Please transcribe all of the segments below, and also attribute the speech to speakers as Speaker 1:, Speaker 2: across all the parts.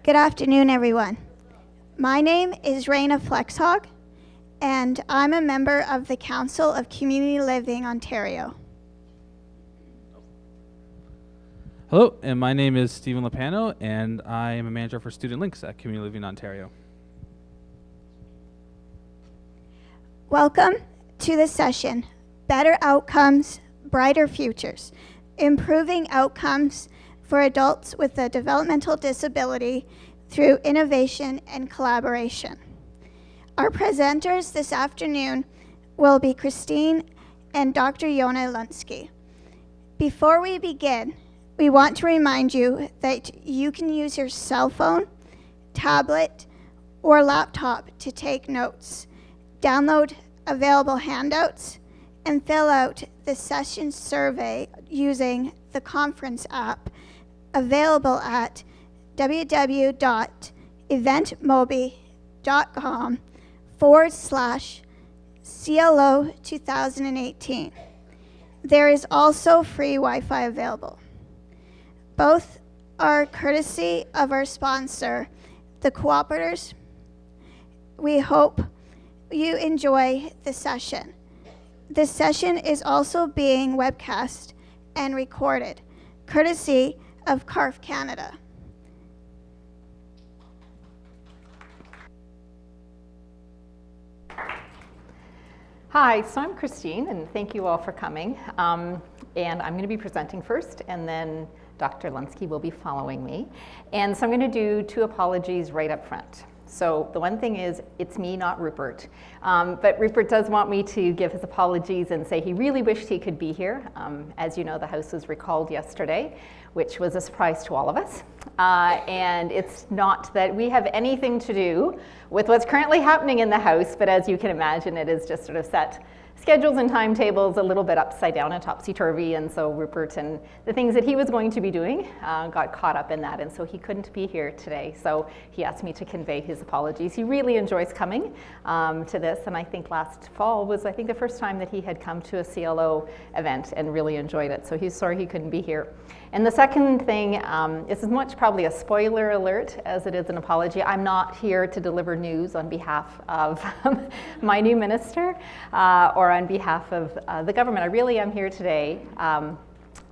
Speaker 1: Good afternoon, everyone. My name is Raina Flexhog, and I'm a member of the Council of Community Living Ontario.
Speaker 2: Hello, and my name is Stephen Lapano, and I am a manager for Student Links at Community Living Ontario.
Speaker 1: Welcome to the session, Better Outcomes, Brighter Futures, Improving Outcomes for Adults with a Developmental Disability through Innovation and Collaboration. Our presenters this afternoon will be Christine and Dr. Yona Lunsky. Before we begin, we want to remind you that you can use your cell phone, tablet, or laptop to take notes, download available handouts, and fill out the session survey using the conference app available at www.eventmobi.com/CLO 2018. There is also free Wi-Fi available. Both are courtesy of our sponsor, the Kuepfers. We hope you enjoy the session. This session is also being webcast and recorded, courtesy of CARF Canada.
Speaker 3: Hi, so I'm Christine, and thank you all for coming. And I'm going to be presenting first, and then Dr. Lunsky will be following me. And so I'm going to do 2 apologies right up front. So the one thing is, it's me, not Rupert. But Rupert does want me to give his apologies and say he really wished he could be here. As you know, the House was recalled yesterday, which was a surprise to all of us. And it's not that we have anything to do with what's currently happening in the House, but as you can imagine, it is just sort of set schedules and timetables a little bit upside down and topsy-turvy, and so Rupert and the things that he was going to be doing got caught up in that, and so he couldn't be here today. So he asked me to convey his apologies. He really enjoys coming to this, and I think last fall was, I think, the first time that he had come to a CLO event and really enjoyed it, so he's sorry he couldn't be here. And the second thing is as much probably a spoiler alert as it is an apology. I'm not here to deliver news on behalf of my new minister or on behalf of the government. I really am here today,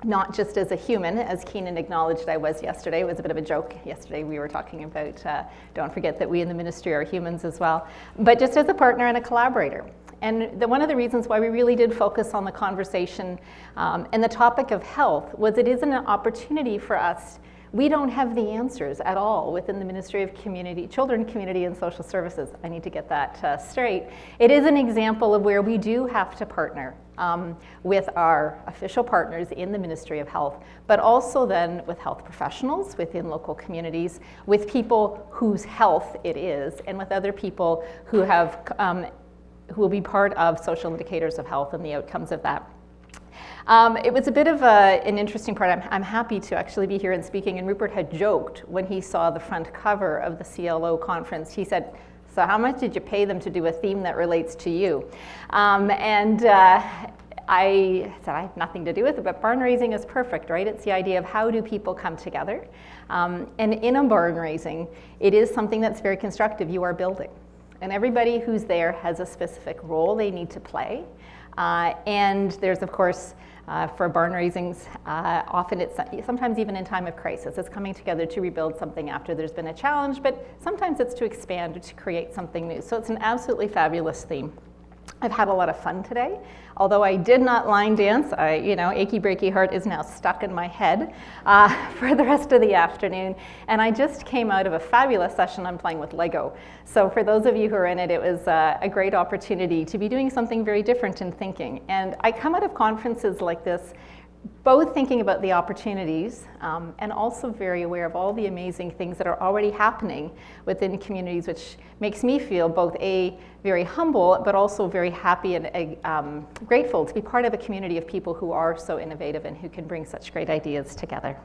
Speaker 3: not just as a human, as Keenan acknowledged I was yesterday. It was a bit of a joke yesterday. We were talking about, don't forget that we in the ministry are humans as well, but just as a partner and a collaborator. And one of the reasons why we really did focus on the conversation and the topic of health was it is an opportunity for us. We don't have the answers at all within the Ministry of Children, Community, and Social Services. I need to get that straight. It is an example of where we do have to partner with our official partners in the Ministry of Health, but also then with health professionals within local communities, with people whose health it is, and with other people who have who will be part of social indicators of health and the outcomes of that. It was a bit of an interesting part. I'm happy to actually be here and speaking, and Rupert had joked when he saw the front cover of the CLO conference. He said, "So how much did you pay them to do a theme that relates to you?" I said, I have nothing to do with it, but barn raising is perfect, right? It's the idea of how do people come together. And in a barn raising, it is something that's very constructive. You are building. And everybody who's there has a specific role they need to play. And there's, of course, for barn raisings, often it's sometimes even in time of crisis, it's coming together to rebuild something after there's been a challenge, but sometimes it's to expand or to create something new. So it's an absolutely fabulous theme. I've had a lot of fun today. Although I did not line dance, Achy Breaky Heart is now stuck in my head for the rest of the afternoon. And I just came out of a fabulous session on playing with Lego. So for those of you who are in it, it was a great opportunity to be doing something very different in thinking. And I come out of conferences like this both thinking about the opportunities and also very aware of all the amazing things that are already happening within communities, which makes me feel both very humble, but also very happy and grateful to be part of a community of people who are so innovative and who can bring such great ideas together.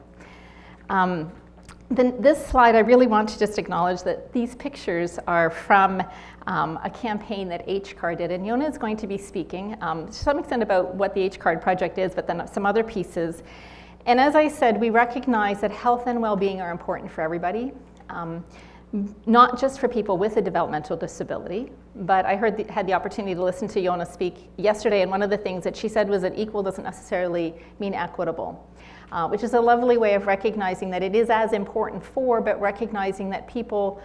Speaker 3: Then this slide, I really want to just acknowledge that these pictures are from a campaign that HCAR did, and Yona is going to be speaking to some extent about what the HCAR project is, but then some other pieces. And as I said, we recognize that health and well-being are important for everybody, not just for people with a developmental disability, but I had the opportunity to listen to Yona speak yesterday, and one of the things that she said was that equal doesn't necessarily mean equitable, which is a lovely way of recognizing that it is as important for, but recognizing that people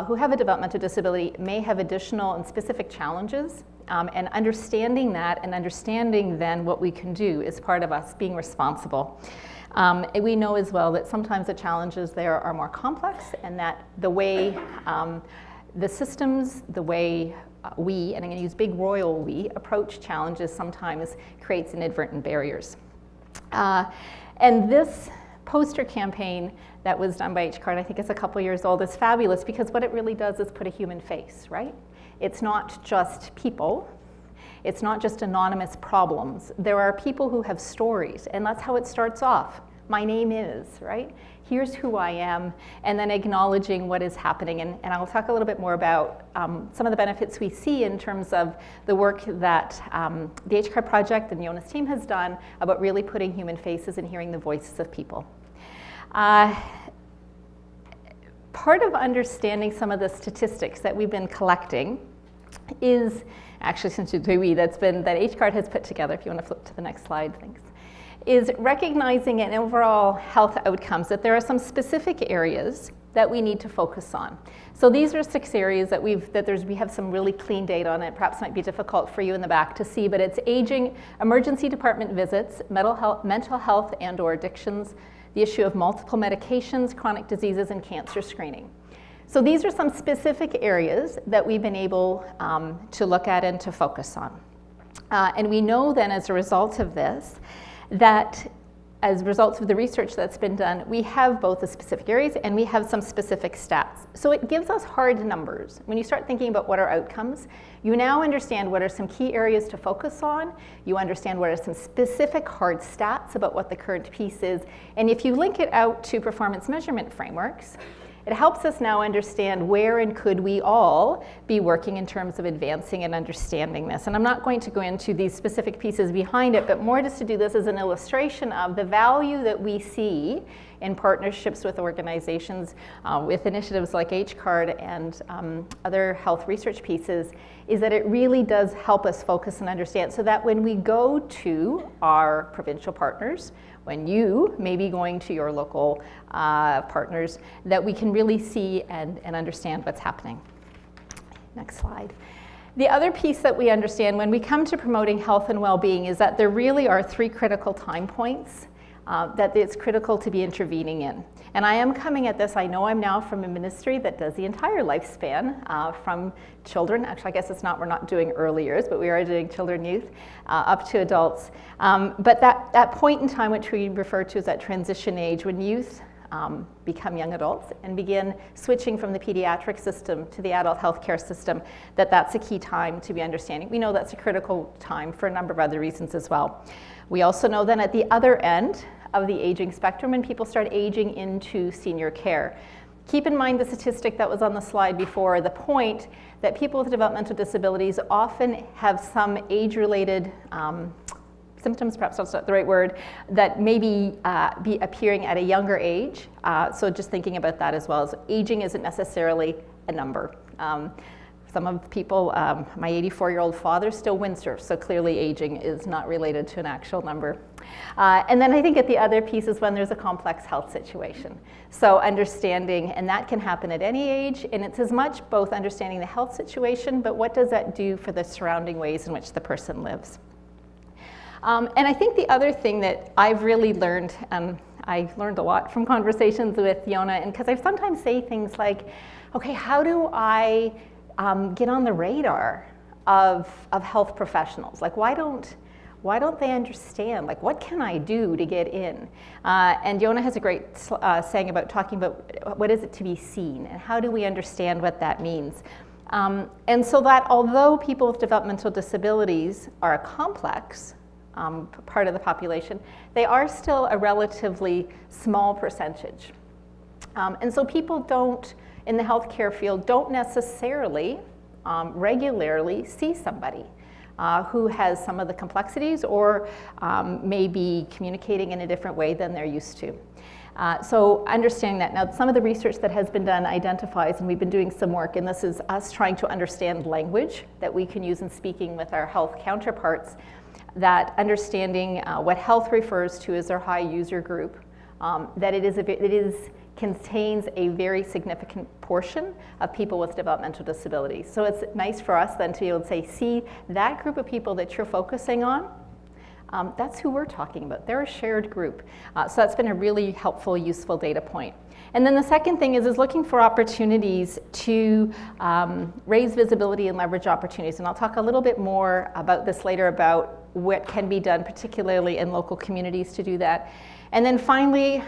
Speaker 3: who have a developmental disability may have additional and specific challenges, and understanding that and understanding then what we can do is part of us being responsible. And we know as well that sometimes the challenges there are more complex, and that the way the systems, the way we, and I'm going to use big royal we, approach challenges sometimes creates inadvertent barriers. And this poster campaign that was done by H-Card, I think it's a couple years old, is fabulous because what it really does is put a human face, right? It's not just people. It's not just anonymous problems. There are people who have stories, and that's how it starts off. My name is, right? Here's who I am, and then acknowledging what is happening. And I'll talk a little bit more about some of the benefits we see in terms of the work that the H-Card Project and Yona's team has done about really putting human faces and hearing the voices of people. Part of understanding some of the statistics that we've been collecting is, actually since that H-Card has put together, if you want to flip to the next slide, thanks, is recognizing in overall health outcomes that there are some specific areas that we need to focus on. So these are 6 areas that we have some really clean data on it. Perhaps might be difficult for you in the back to see, but it's aging, emergency department visits, mental health and or addictions, the issue of multiple medications, chronic diseases, and cancer screening. So these are some specific areas that we've been able to look at and to focus on. And we know then as a result of this, that as results of the research that's been done, we have both the specific areas and we have some specific stats. So it gives us hard numbers. When you start thinking about what are outcomes, you now understand what are some key areas to focus on. You understand what are some specific hard stats about what the current piece is. And if you link it out to performance measurement frameworks, it helps us now understand where and could we all be working in terms of advancing and understanding this. And I'm not going to go into these specific pieces behind it, but more just to do this as an illustration of the value that we see in partnerships with organizations, with initiatives like H-Card and other health research pieces, is that it really does help us focus and understand so that when we go to our provincial partners, when you may be going to your local partners, that we can really see and understand what's happening. Next slide. The other piece that we understand when we come to promoting health and well-being is that there really are 3 critical time points that it's critical to be intervening in. And I am coming at this, I know I'm now from a ministry that does the entire lifespan from children, actually I guess we're not doing early years, but we are doing children, youth, up to adults. But that point in time which we refer to as that transition age when youth become young adults and begin switching from the pediatric system to the adult healthcare system, that's a key time to be understanding. We know that's a critical time for a number of other reasons as well. We also know then at the other end of the aging spectrum when people start aging into senior care. Keep in mind the statistic that was on the slide before, the point that people with developmental disabilities often have some age-related symptoms, perhaps that's not the right word, that may be appearing at a younger age. So just thinking about that as well. As aging isn't necessarily a number. Some of people, my 84-year-old father still windsurfs, so clearly aging is not related to an actual number. And then I think at the other piece is when there's a complex health situation. So understanding, and that can happen at any age, and it's as much both understanding the health situation, but what does that do for the surrounding ways in which the person lives. And I think the other thing that I've really learned, I've learned a lot from conversations with Yona, and because I sometimes say things like, okay, how do I get on the radar of health professionals? Like, why don't they understand? Like, what can I do to get in? And Yona has a great saying about talking about what is it to be seen and how do we understand what that means. And so that although people with developmental disabilities are a complex part of the population, they are still a relatively small percentage. And so people in the healthcare field don't necessarily regularly see somebody who has some of the complexities or may be communicating in a different way than they're used to. So understanding that. Now, some of the research that has been done identifies, and we've been doing some work, and this is us trying to understand language that we can use in speaking with our health counterparts, that understanding what health refers to as our high user group, that it contains a very significant portion of people with developmental disabilities. So it's nice for us then to be able to say, see, that group of people that you're focusing on, that's who we're talking about. They're a shared group. So that's been a really helpful, useful data point. And then the second thing is looking for opportunities to raise visibility and leverage opportunities. And I'll talk a little bit more about this later, about what can be done, particularly in local communities, to do that. And then finally,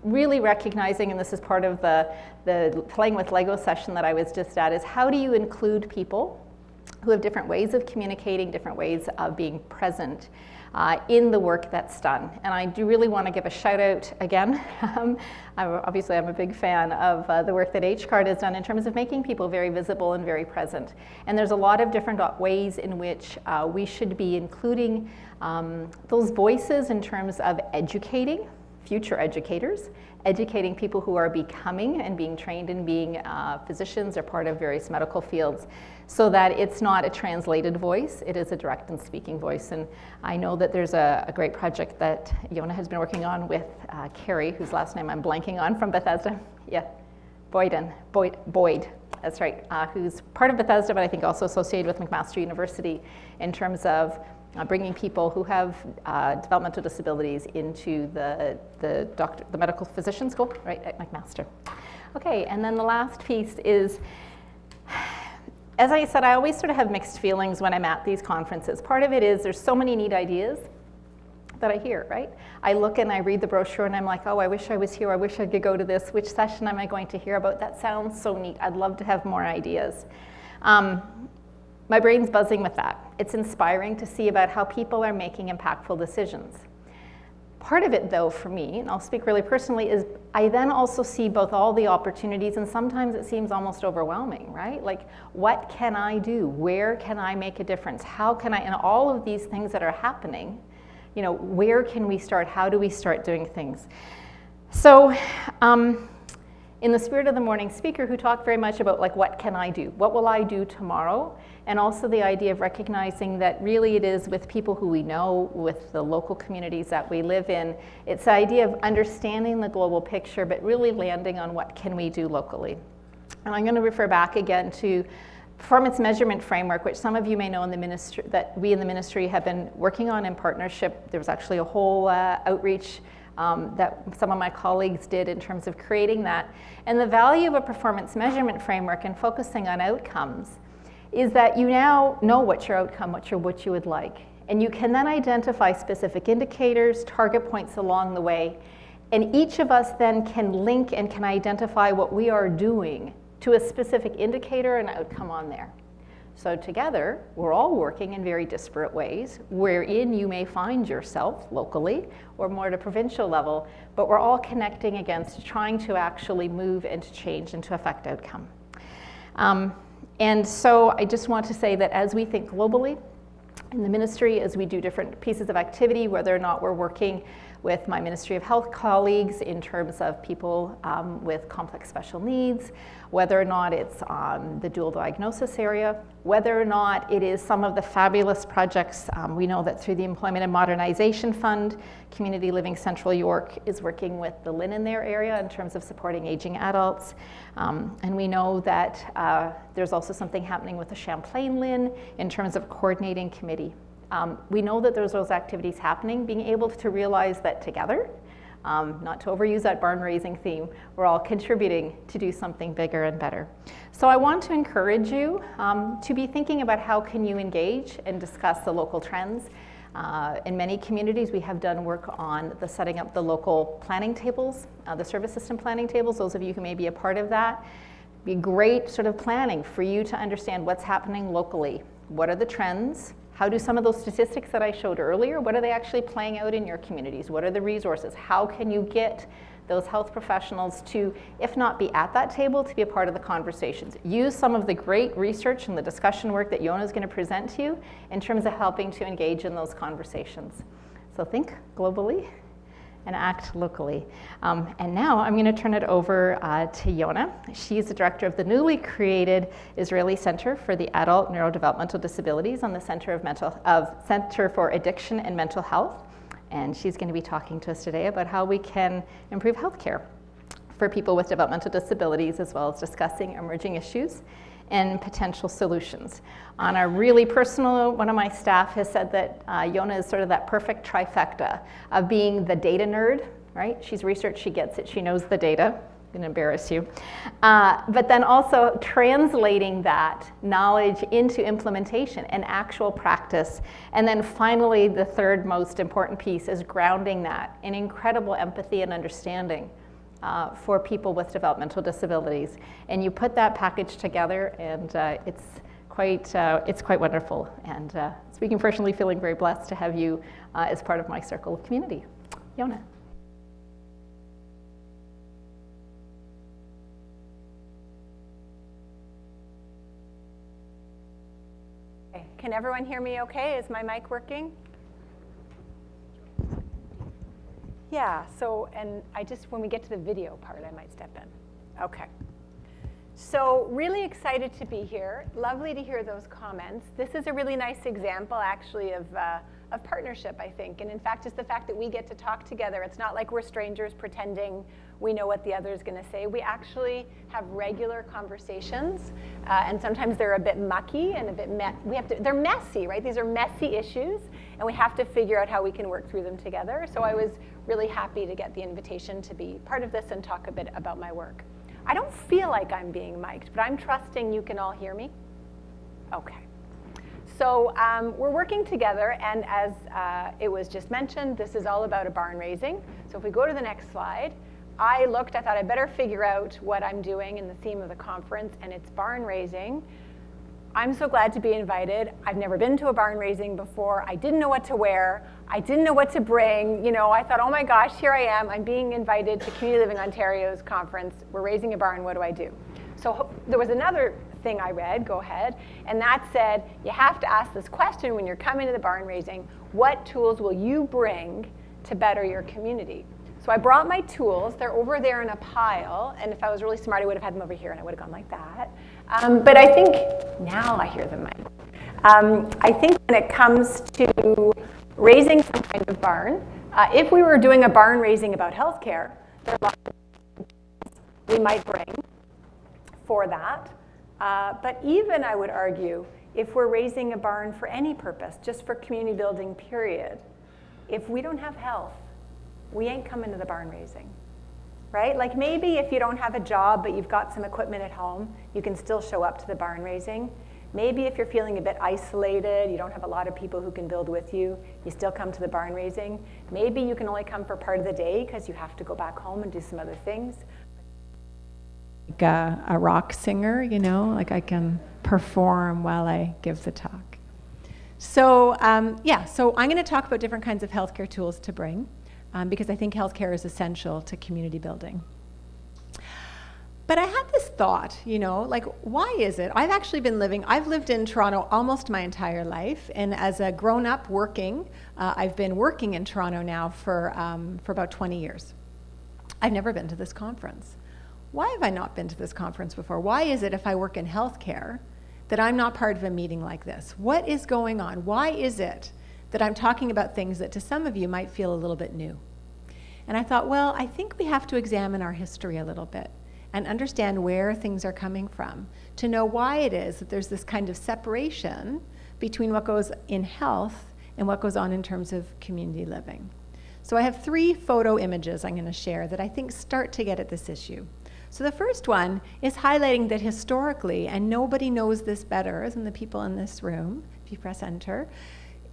Speaker 3: really recognizing, and this is part of the playing with Lego session that I was just at, is how do you include people who have different ways of communicating, different ways of being present in the work that's done. And I do really want to give a shout out again. Obviously, I'm a big fan of the work that HCARD has done in terms of making people very visible and very present. And there's a lot of different ways in which we should be including those voices in terms of educating future educators, educating people who are becoming and being trained in being physicians or part of various medical fields, so that it's not a translated voice, it is a direct and speaking voice. And I know that there's a great project that Yona has been working on with Carrie, whose last name I'm blanking on, from Bethesda. Yeah, Boyd, that's right, who's part of Bethesda, but I think also associated with McMaster University in terms of bringing people who have developmental disabilities into the medical physician school, right, at McMaster. Okay, and then the last piece is, as I said, I always sort of have mixed feelings when I'm at these conferences. Part of it is there's so many neat ideas that I hear, right? I look and I read the brochure and I'm like, oh, I wish I was here. I wish I could go to this. Which session am I going to hear about? That sounds so neat. I'd love to have more ideas. My brain's buzzing with that. It's inspiring to see about how people are making impactful decisions. Part of it, though, for me, and I'll speak really personally, is I then also see both all the opportunities, and sometimes it seems almost overwhelming, right? Like, what can I do? Where can I make a difference? How can I, and all of these things that are happening, you know, where can we start? How do we start doing things? So, in the spirit of the morning speaker, who talked very much about, like, what can I do? What will I do tomorrow? And also the idea of recognizing that really it is with people who we know, with the local communities that we live in. It's the idea of understanding the global picture, but really landing on what can we do locally. And I'm going to refer back again to performance measurement framework, which some of you may know in the ministry, that we in the ministry have been working on in partnership. There was actually a whole outreach that some of my colleagues did in terms of creating that. And the value of a performance measurement framework and focusing on outcomes is that you now know what your outcome, what you would like. And you can then identify specific indicators, target points along the way. And each of us then can link and can identify what we are doing to a specific indicator and outcome on there. So together, we're all working in very disparate ways, wherein you may find yourself locally or more at a provincial level, but we're all connecting against trying to actually move and to change and to affect outcome. And so I just want to say that as we think globally in the ministry, as we do different pieces of activity, whether or not we're working with my Ministry of Health colleagues in terms of people with complex special needs, whether or not it's the dual diagnosis area, whether or not it is some of the fabulous projects. We know that through the Employment and Modernization Fund, Community Living Central York is working with the LHIN in their area in terms of supporting aging adults. And we know that there's also something happening with the Champlain LHIN in terms of coordinating committee. We know that there's those activities happening, being able to realize that together, not to overuse that barn raising theme, we're all contributing to do something bigger and better. So I want to encourage you to be thinking about how can you engage and discuss the local trends. In many communities, we have done work on the setting up the local planning tables, the service system planning tables. Those of you who may be a part of that, be great sort of planning for you to understand what's happening locally. What are the trends? How do some of those statistics that I showed earlier, what are they actually playing out in your communities? What are the resources? How can you get those health professionals to, if not be at that table, to be a part of the conversations? Use some of the great research and the discussion work that Yona is going to present to you in terms of helping to engage in those conversations. So think globally and act locally. And now I'm going to turn it over to Yona. She's the director of the newly created Israeli Center for the Adult Neurodevelopmental Disabilities on the Center for Addiction and Mental Health. And she's going to be talking to us today about how we can improve healthcare for people with developmental disabilities, as well as discussing emerging issues and potential solutions. On a really personal note, one of my staff has said that Yona is sort of that perfect trifecta of being the data nerd, right? She's researched, she gets it, she knows the data. I'm gonna embarrass you. But then also translating that knowledge into implementation and actual practice. And then finally, the third most important piece is grounding that in incredible empathy and understanding for people with developmental disabilities. And you put that package together, and it's quite wonderful. And speaking personally, feeling very blessed to have you as part of my circle of community. Yona.
Speaker 4: Okay. Can everyone hear me okay? Is my mic working? Yeah, so, and when we get to the video part, I might step in. Okay. So really excited to be here. Lovely to hear those comments. This is a really nice example, actually, of partnership, I think. And in fact, it's the fact that we get to talk together. It's not like we're strangers pretending we know what the other is going to say. We actually have regular conversations, and sometimes they're a bit mucky and a bit they're messy, right? These are messy issues, and we have to figure out how we can work through them together. So I was really happy to get the invitation to be part of this and talk a bit about my work. I don't feel like I'm being mic'd, but I'm trusting you can all hear me. Okay. So we're working together, and as it was just mentioned, this is all about a barn raising. So if we go to the next slide, I thought I better figure out what I'm doing in the theme of the conference, and it's barn raising. I'm so glad to be invited. I've never been to a barn raising before. I didn't know what to wear. I didn't know what to bring. You know, I thought, oh my gosh, here I am. I'm being invited to Community Living Ontario's conference. We're raising a barn. What do I do? So there was another thing I read, go ahead, and that said, you have to ask this question when you're coming to the barn raising: what tools will you bring to better your community? So I brought my tools. They're over there in a pile, and if I was really smart, I would have had them over here, and I would have gone like that. But I think, now I hear the mic. I think when it comes to raising some kind of barn, if we were doing a barn raising about healthcare, there are lots of things we might bring for that. But even, I would argue, if we're raising a barn for any purpose, just for community building, period, if we don't have health, we ain't coming to the barn raising, right? Like maybe if you don't have a job, but you've got some equipment at home, you can still show up to the barn raising. Maybe if you're feeling a bit isolated, you don't have a lot of people who can build with you, you still come to the barn raising. Maybe you can only come for part of the day because you have to go back home and do some other things. Like a rock singer, you know, like I can perform while I give the talk. So so I'm going to talk about different kinds of healthcare tools to bring. Because I think healthcare is essential to community building. But I had this thought, you know, like, why is it? I've lived in Toronto almost my entire life, and as a grown-up working, I've been working in Toronto now for about 20 years. I've never been to this conference. Why have I not been to this conference before? Why is it if I work in healthcare that I'm not part of a meeting like this? What is going on? Why is it that I'm talking about things that to some of you might feel a little bit new? And I thought, well, I think we have to examine our history a little bit and understand where things are coming from to know why it is that there's this kind of separation between what goes in health and what goes on in terms of community living. So I have 3 photo images I'm going to share that I think start to get at this issue. So the first one is highlighting that historically, and nobody knows this better than the people in this room, if you press enter,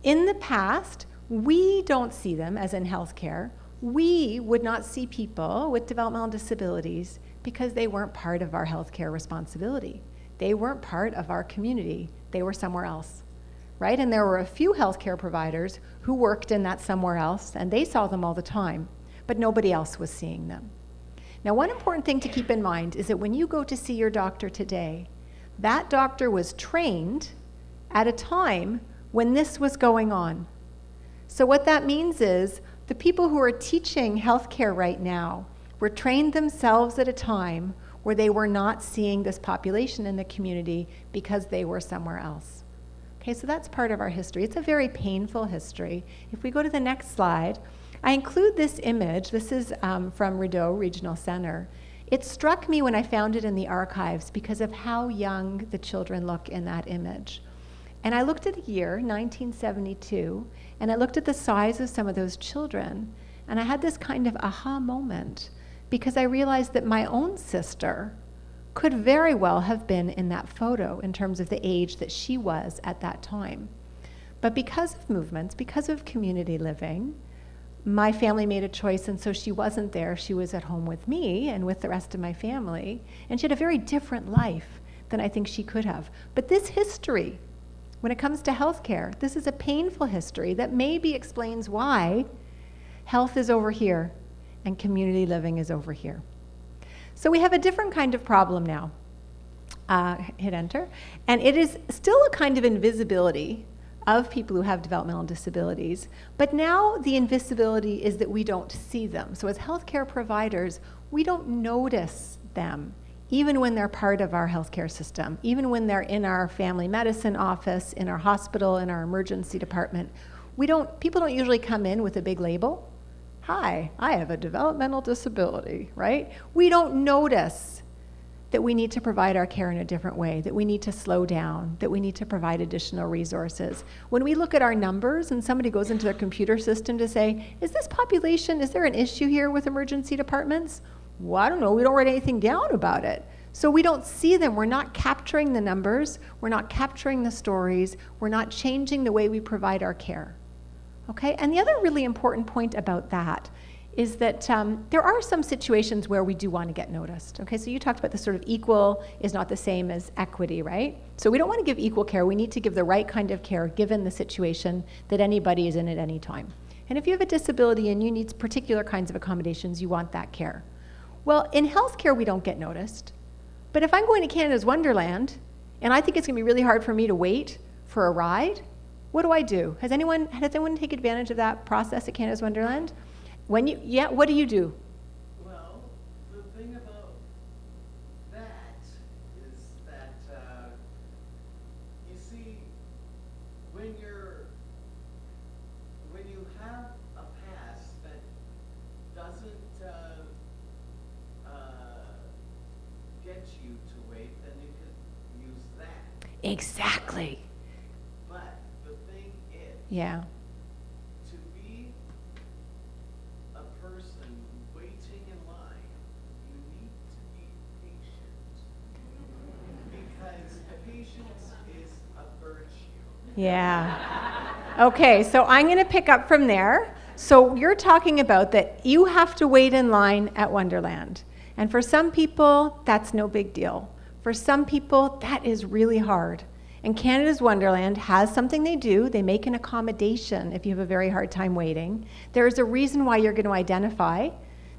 Speaker 4: in the past, we don't see them as in healthcare. We would not see people with developmental disabilities because they weren't part of our healthcare responsibility. They weren't part of our community. They were somewhere else, right? And there were a few healthcare providers who worked in that somewhere else, and they saw them all the time, but nobody else was seeing them. Now, one important thing to keep in mind is that when you go to see your doctor today, that doctor was trained at a time when this was going on. So what that means is the people who are teaching healthcare right now were trained themselves at a time where they were not seeing this population in the community because they were somewhere else. Okay, so that's part of our history. It's a very painful history. If we go to the next slide, I include this image. This is from Rideau Regional Center. It struck me when I found it in the archives because of how young the children look in that image. And I looked at the year, 1972, and I looked at the size of some of those children, and I had this kind of aha moment because I realized that my own sister could very well have been in that photo in terms of the age that she was at that time. But because of movements, because of community living, my family made a choice, and so she wasn't there. She was at home with me and with the rest of my family, and she had a very different life than I think she could have. But this history, when it comes to healthcare, this is a painful history that maybe explains why health is over here and community living is over here. So we have a different kind of problem now. Hit enter. And it is still a kind of invisibility of people who have developmental disabilities, but now the invisibility is that we don't see them. So as healthcare providers, we don't notice them, even when they're part of our healthcare system, even when they're in our family medicine office, in our hospital, in our emergency department. People don't usually come in with a big label. Hi, I have a developmental disability, right? We don't notice that we need to provide our care in a different way, that we need to slow down, that we need to provide additional resources. When we look at our numbers and somebody goes into their computer system to say, is this population, is there an issue here with emergency departments? Well, I don't know, we don't write anything down about it. So we don't see them, we're not capturing the numbers, we're not capturing the stories, we're not changing the way we provide our care. Okay, and the other really important point about that is that there are some situations where we do want to get noticed. Okay, so you talked about the sort of equal is not the same as equity, right? So we don't want to give equal care, we need to give the right kind of care given the situation that anybody is in at any time. And if you have a disability and you need particular kinds of accommodations, you want that care. Well, in healthcare we don't get noticed, but if I'm going to Canada's Wonderland and I think it's going to be really hard for me to wait for a ride, what do? Has anyone taken advantage of that process at Canada's Wonderland? What do you do?
Speaker 5: Well, the thing about that is that, you see, when you have a pass that doesn't get you to wait, then you can use that.
Speaker 4: Exactly.
Speaker 5: But the thing is,
Speaker 4: Yeah.
Speaker 5: to be a person waiting in line, you need to be patient. Because patience is a virtue.
Speaker 4: Yeah. Okay, so I'm going to pick up from there. So you're talking about that you have to wait in line at Wonderland. And for some people, that's no big deal. For some people, that is really hard. And Canada's Wonderland has something they do. They make an accommodation if you have a very hard time waiting. There is a reason why you're going to identify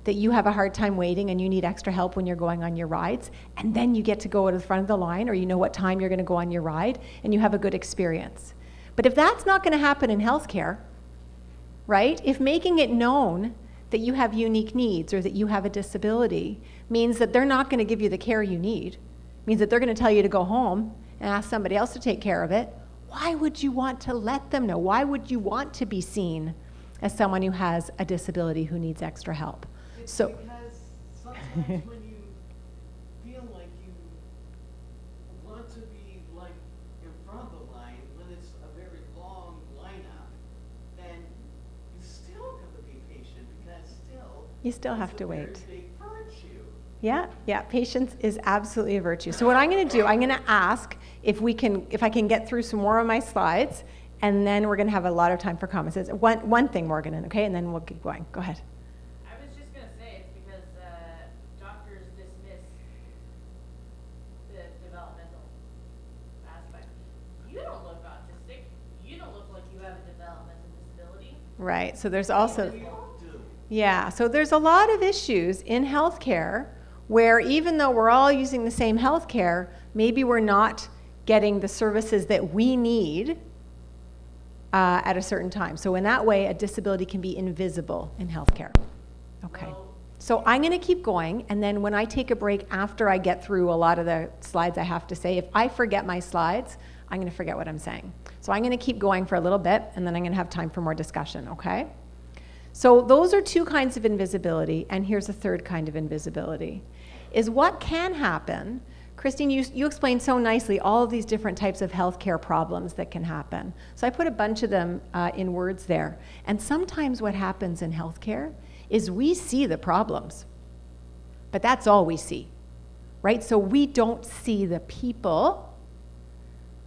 Speaker 4: that you have a hard time waiting and you need extra help when you're going on your rides. And then you get to go to the front of the line, or you know what time you're going to go on your ride, and you have a good experience. But if that's not going to happen in healthcare, right? If making it known that you have unique needs or that you have a disability means that they're not going to give you the care you need, means that they're going to tell you to go home and ask somebody else to take care of it, why would you want to let them know? Why would you want to be seen as someone who has a disability who needs extra help?
Speaker 5: It's
Speaker 4: So,
Speaker 5: because sometimes when you feel like you want to be like in front of the line, when it's a very long lineup, then you still got to be patient because
Speaker 4: you still
Speaker 5: it's
Speaker 4: have
Speaker 5: a
Speaker 4: to
Speaker 5: very
Speaker 4: wait.
Speaker 5: big virtue.
Speaker 4: Yeah, patience is absolutely a virtue. So what I'm going to do, I'm going to ask if I can get through some more of my slides, and then we're going to have a lot of time for comments. It's one thing, Morgan, okay, and then we'll keep going. Go ahead.
Speaker 6: I was just going to say it's because doctors dismiss the developmental aspect. You don't look autistic. You don't look like you have a developmental disability.
Speaker 4: Right, so there's also...
Speaker 5: We all do.
Speaker 4: Yeah, so there's a lot of issues in healthcare where even though we're all using the same healthcare, maybe we're not getting the services that we need at a certain time. So in that way, a disability can be invisible in healthcare. Okay. So I'm going to keep going, and then when I take a break after I get through a lot of the slides I have to say, if I forget my slides, I'm going to forget what I'm saying. So I'm going to keep going for a little bit, and then I'm going to have time for more discussion, okay? So those are two kinds of invisibility, and here's a third kind of invisibility, is what can happen. Christine, you explained so nicely all of these different types of healthcare problems that can happen. So I put a bunch of them in words there. And sometimes what happens in healthcare is we see the problems, but that's all we see, right? So we don't see the people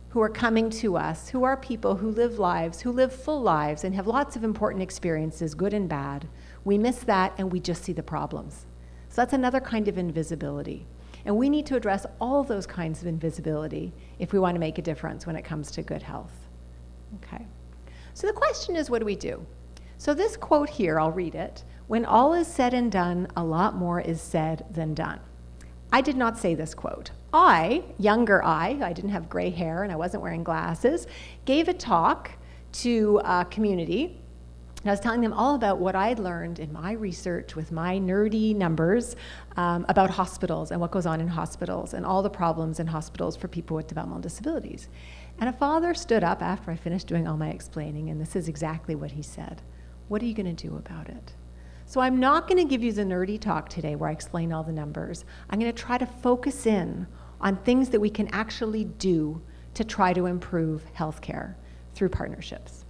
Speaker 4: who are coming to us, who are people who live lives, who live full lives and have lots of important experiences, good and bad. We miss that and we just see the problems. So that's another kind of invisibility. And we need to address all those kinds of invisibility if we want to make a difference when it comes to good health. Okay. So the question is, what do we do? So this quote here, I'll read it. When all is said and done, a lot more is said than done. I did not say this quote. Younger I didn't have gray hair and I wasn't wearing glasses, gave a talk to a community. And I was telling them all about what I'd learned in my research with my nerdy numbers about hospitals and what goes on in hospitals and all the problems in hospitals for people with developmental disabilities. And a father stood up after I finished doing all my explaining, and this is exactly what he said. What are you going to do about it? So I'm not going to give you the nerdy talk today where I explain all the numbers. I'm going to try to focus in on things that we can actually do to try to improve healthcare through partnerships.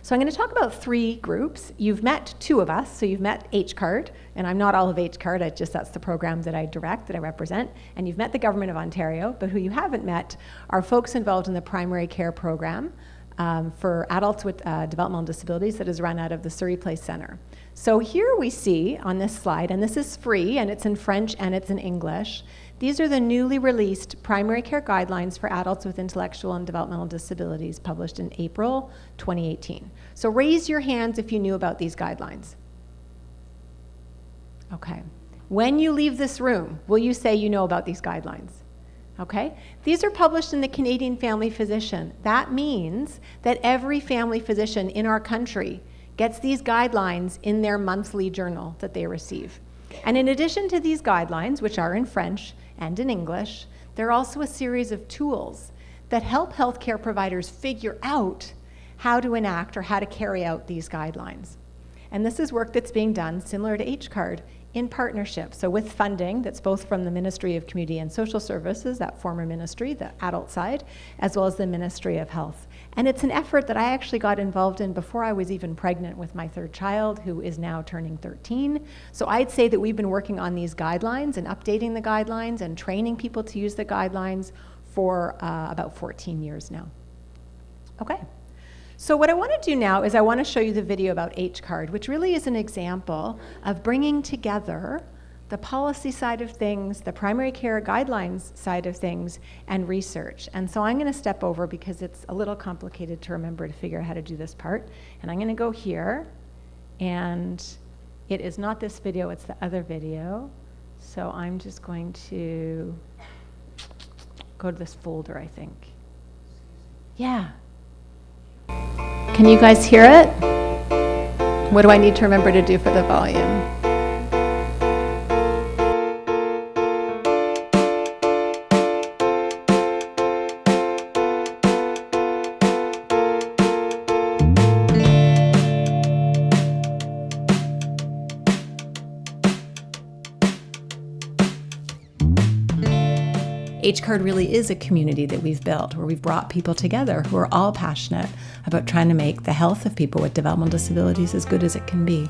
Speaker 4: So I'm going to talk about three groups. You've met two of us, so you've met HCARD, and I'm not all of HCARD, that's the program that I direct, that I represent, and you've met the Government of Ontario, but who you haven't met are folks involved in the primary care program for adults with developmental disabilities that is run out of the Surrey Place Centre. So here we see on this slide, and this is free, and it's in French and it's in English, these are the newly released primary care guidelines for adults with intellectual and developmental disabilities published in April 2018. So raise your hands if you knew about these guidelines. Okay. When you leave this room, will you say you know about these guidelines? Okay? These are published in the Canadian Family Physician. That means that every family physician in our country gets these guidelines in their monthly journal that they receive. And in addition to these guidelines, which are in French and in English, there are also a series of tools that help healthcare providers figure out how to enact or how to carry out these guidelines. And this is work that's being done, similar to HCARD, in partnership. So with funding that's both from the Ministry of Community and Social Services, that former ministry, the adult side, as well as the Ministry of Health. And it's an effort that I actually got involved in before I was even pregnant with my third child, who is now turning 13. So I'd say that we've been working on these guidelines and updating the guidelines and training people to use the guidelines for about 14 years now. Okay. So what I want to do now is I want to show you the video about HCARD, which really is an example of bringing together the policy side of things, the primary care guidelines side of things, and research. And so I'm going to step over because it's a little complicated to remember to figure out how to do this part. And I'm going to go here, and it is not this video, it's the other video. So I'm just going to go to this folder, I think. Yeah. Can you guys hear it? What do I need to remember to do for the volume? HCARD really is a community that we've built where we've brought people together who are all passionate about trying to make the health of people with developmental disabilities as good as it can be.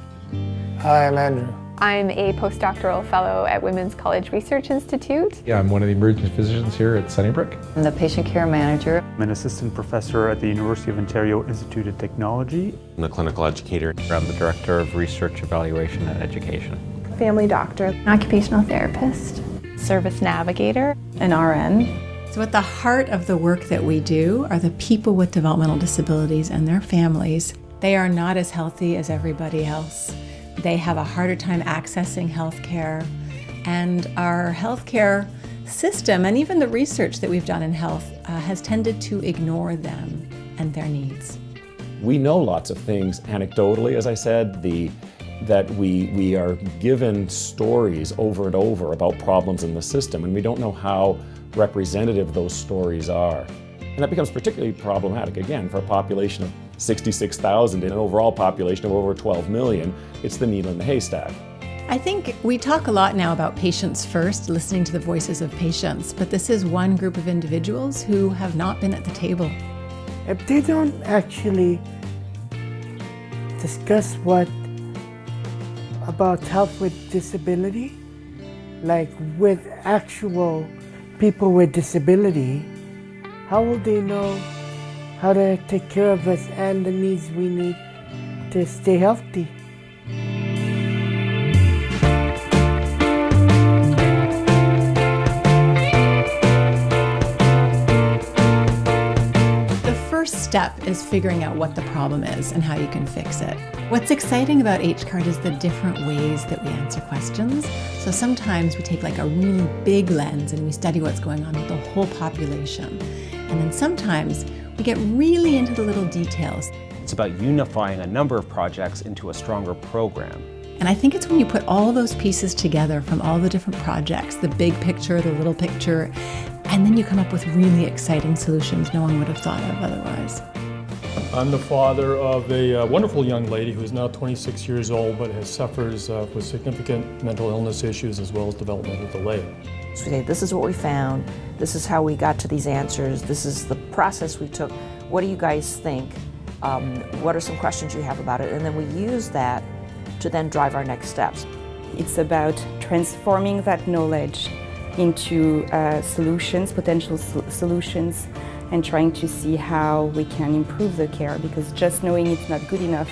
Speaker 7: Hi, I'm Andrew.
Speaker 8: I'm a postdoctoral fellow at Women's College Research Institute.
Speaker 7: Yeah, I'm one of the emergency physicians here at Sunnybrook.
Speaker 9: I'm the patient care manager.
Speaker 10: I'm an assistant professor at the University of Ontario Institute of Technology.
Speaker 11: I'm a clinical educator. I'm the director of research, evaluation, and education.
Speaker 8: Family doctor. Occupational therapist. Service navigator.
Speaker 9: An RN.
Speaker 4: So at the heart of the work that we do are the people with developmental disabilities and their families. They are not as healthy as everybody else. They have a harder time accessing healthcare, and our healthcare system and even the research that we've done in health has tended to ignore them.
Speaker 12: and their needs.
Speaker 7: We know lots of things anecdotally, as I said, that we are given stories over and over about problems in the system, and we don't know how representative those stories are. And that becomes particularly problematic, again, for a population of 66,000 and an overall population of over 12 million. It's the needle in the haystack.
Speaker 12: I think we talk a lot now about patients first, listening to the voices of patients, but this is one group of individuals who have not been at the table.
Speaker 13: If they don't actually discuss about health with disability, like with actual people with disability, how will they know how to take care of us and the needs we need to stay healthy?
Speaker 12: Step is figuring out what the problem is and how you can fix it. What's exciting about HCARD is the different ways that we answer questions. So sometimes we take like a really big lens and we study what's going on with the whole population. And then sometimes we get really into the little details.
Speaker 14: It's about unifying a number of projects into a stronger program.
Speaker 12: And I think it's when you put all those pieces together from all the different projects, the big picture, the little picture, and then you come up with really exciting solutions no one would have thought of otherwise.
Speaker 15: I'm the father of a wonderful young lady who is now 26 years old but suffers with significant mental illness issues as well as developmental delay.
Speaker 16: So we say, this is what we found, this is how we got to these answers, this is the process we took, what do you guys think, what are some questions you have about it, and then we use that to then drive our next steps.
Speaker 17: It's about transforming that knowledge into solutions, potential solutions, and trying to see how we can improve the care, because just knowing it's not good enough.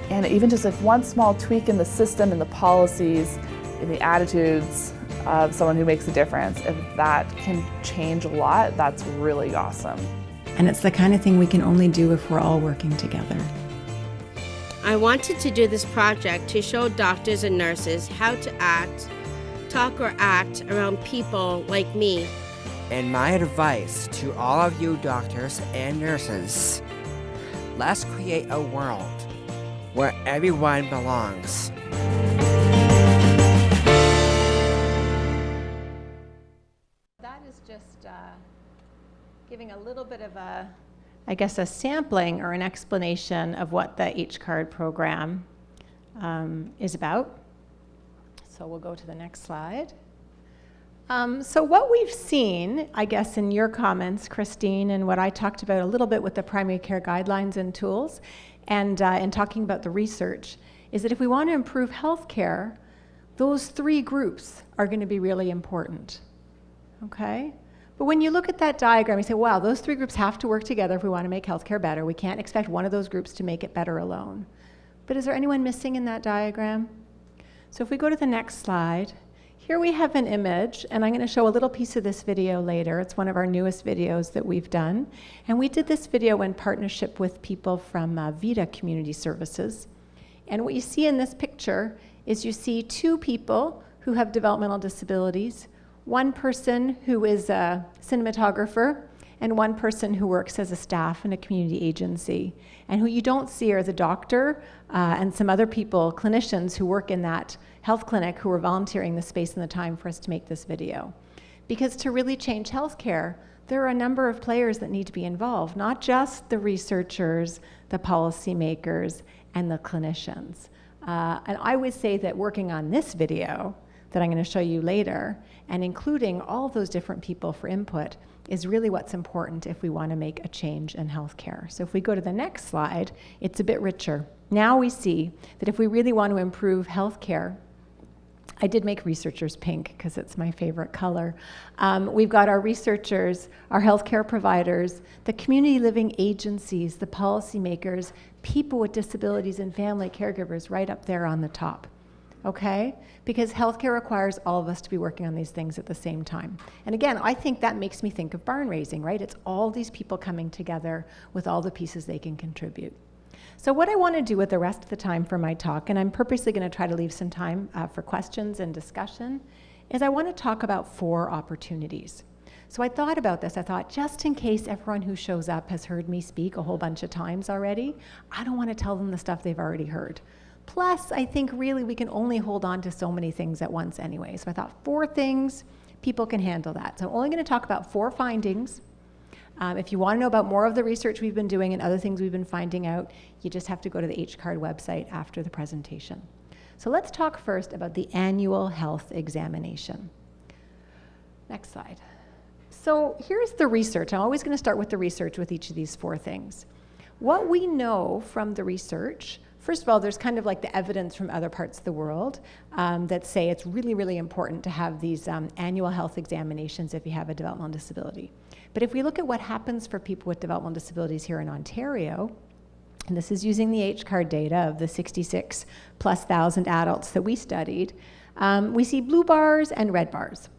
Speaker 18: And even just like one small tweak in the system, in the policies, in the attitudes of someone who makes a difference, if that can change a lot, that's really awesome.
Speaker 12: And it's the kind of thing we can only do if we're all working together.
Speaker 19: I wanted to do this project to show doctors and nurses how to talk or act around people like me.
Speaker 20: And my advice to all of you doctors and nurses, let's create a world where everyone belongs.
Speaker 3: That is just giving a little bit of a sampling or an explanation of what the HCARD program is about. So we'll go to the next slide. So what we've seen, I guess, in your comments, Christine, and what I talked about a little bit with the primary care guidelines and tools, and in talking about the research, is that if we want to improve healthcare, those three groups are going to be really important, okay? But when you look at that diagram, you say, wow, those three groups have to work together if we want to make healthcare better. We can't expect one of those groups to make it better alone. But is there anyone missing in that diagram? So if we go to the next slide, here we have an image, and I'm going to show a little piece of this video later. It's one of our newest videos that we've done. And we did this video in partnership with people from Vita Community Services. And what you see in this picture is you see two people who have developmental disabilities, one person who is a cinematographer, and one person who works as a staff in a community agency. And who you don't see are the doctor and some other people, clinicians who work in that health clinic who are volunteering the space and the time for us to make this video. Because to really change healthcare, there are a number of players that need to be involved, not just the researchers, the policymakers, and the clinicians. And I would say that working on this video that I'm going to show you later, and including all those different people for input, is really what's important if we want to make a change in healthcare. So if we go to the next slide, it's a bit richer. Now we see that if we really want to improve healthcare, I did make researchers pink because it's my favorite color. We've got our researchers, our healthcare providers, the community living agencies, the policymakers, people with disabilities and family caregivers right up there on the top. Okay? Because healthcare requires all of us to be working on these things at the same time. And again, I think that makes me think of barn raising, right? It's all these people coming together with all the pieces they can contribute. So what I want to do with the rest of the time for my talk, and I'm purposely going to try to leave some time for questions and discussion, is I want to talk about 4 opportunities.
Speaker 12: So I thought about this. I thought, just in case everyone who shows up has heard me speak a whole bunch of times already, I don't want to tell them the stuff they've already heard. Plus, I think really we can only hold on to so many things at once anyway. So I thought 4 things, people can handle that. So I'm only going to talk about 4 findings. If you want to know about more of the research we've been doing and other things we've been finding out, you just have to go to the HCARD website after the presentation. So let's talk first about the annual health examination. Next slide. So here's the research. I'm always going to start with the research with each of these 4 things. What we know from the research, first of all, there's kind of like the evidence from other parts of the world that say it's really, really important to have these annual health examinations if you have a developmental disability. But if we look at what happens for people with developmental disabilities here in Ontario, and this is using the HCARD data of the 66,000+ adults that we studied, we see blue bars and red bars.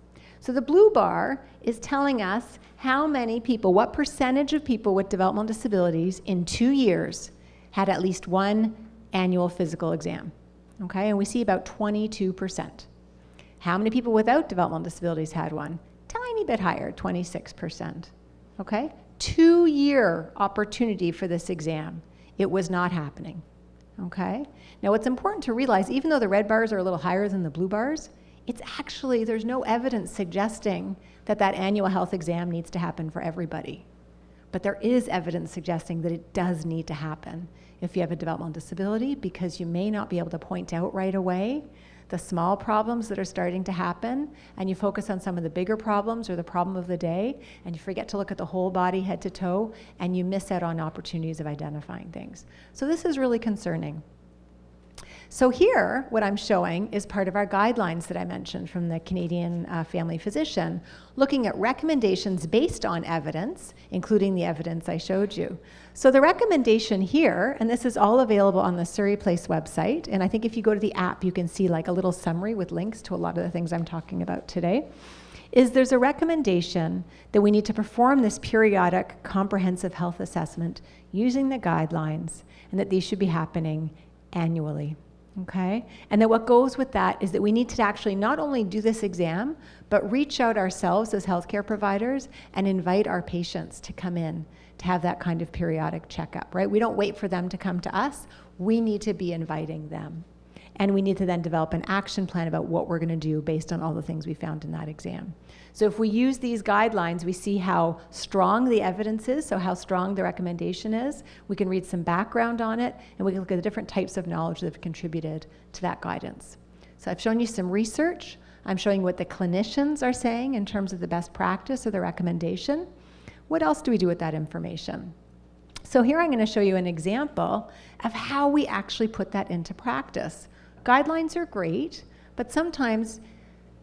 Speaker 12: So the blue bar is telling us how many people, what percentage of people with developmental disabilities in 2 years had at least one annual physical exam, okay? And we see about 22%. How many people without developmental disabilities had one? Tiny bit higher, 26%, okay? 2-year opportunity for this exam. It was not happening, okay? Now what's important to realize, even though the red bars are a little higher than the blue bars, it's actually, there's no evidence suggesting that that annual health exam needs to happen for everybody. But there is evidence suggesting that it does need to happen if you have a developmental disability, because you may not be able to point out right away the small problems that are starting to happen, and you focus on some of the bigger problems or the problem of the day, and you forget to look at the whole body head to toe, and you miss out on opportunities of identifying things. So this is really concerning. So here, what I'm showing is part of our guidelines that I mentioned from the Canadian family physician, looking at recommendations based on evidence, including the evidence I showed you. So the recommendation here, and this is all available on the Surrey Place website, and I think if you go to the app, you can see like a little summary with links to a lot of the things I'm talking about today, is there's a recommendation that we need to perform this periodic comprehensive health assessment using the guidelines, and that these should be happening annually. Okay? And then what goes with that is that we need to actually not only do this exam, but reach out ourselves as healthcare providers and invite our patients to come in to have that kind of periodic checkup, right? We don't wait for them to come to us. We need to be inviting them. And we need to then develop an action plan about what we're going to do based on all the things we found in that exam. So if we use these guidelines, we see how strong the evidence is, so how strong the recommendation is. We can read some background on it, and we can look at the different types of knowledge that have contributed to that guidance. So I've shown you some research. I'm showing what the clinicians are saying in terms of the best practice or the recommendation. What else do we do with that information? So here I'm going to show you an example of how we actually put that into practice. Guidelines are great, but sometimes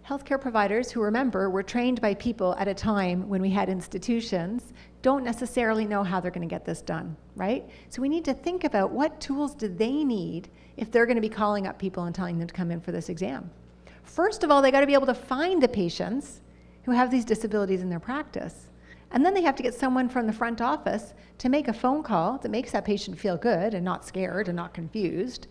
Speaker 12: healthcare providers who, remember, were trained by people at a time when we had institutions, don't necessarily know how they're going to get this done, right? So we need to think about what tools do they need if they're going to be calling up people and telling them to come in for this exam. First of all, they got to be able to find the patients who have these disabilities in their practice. And then they have to get someone from the front office to make a phone call that makes that patient feel good and not scared and not confused,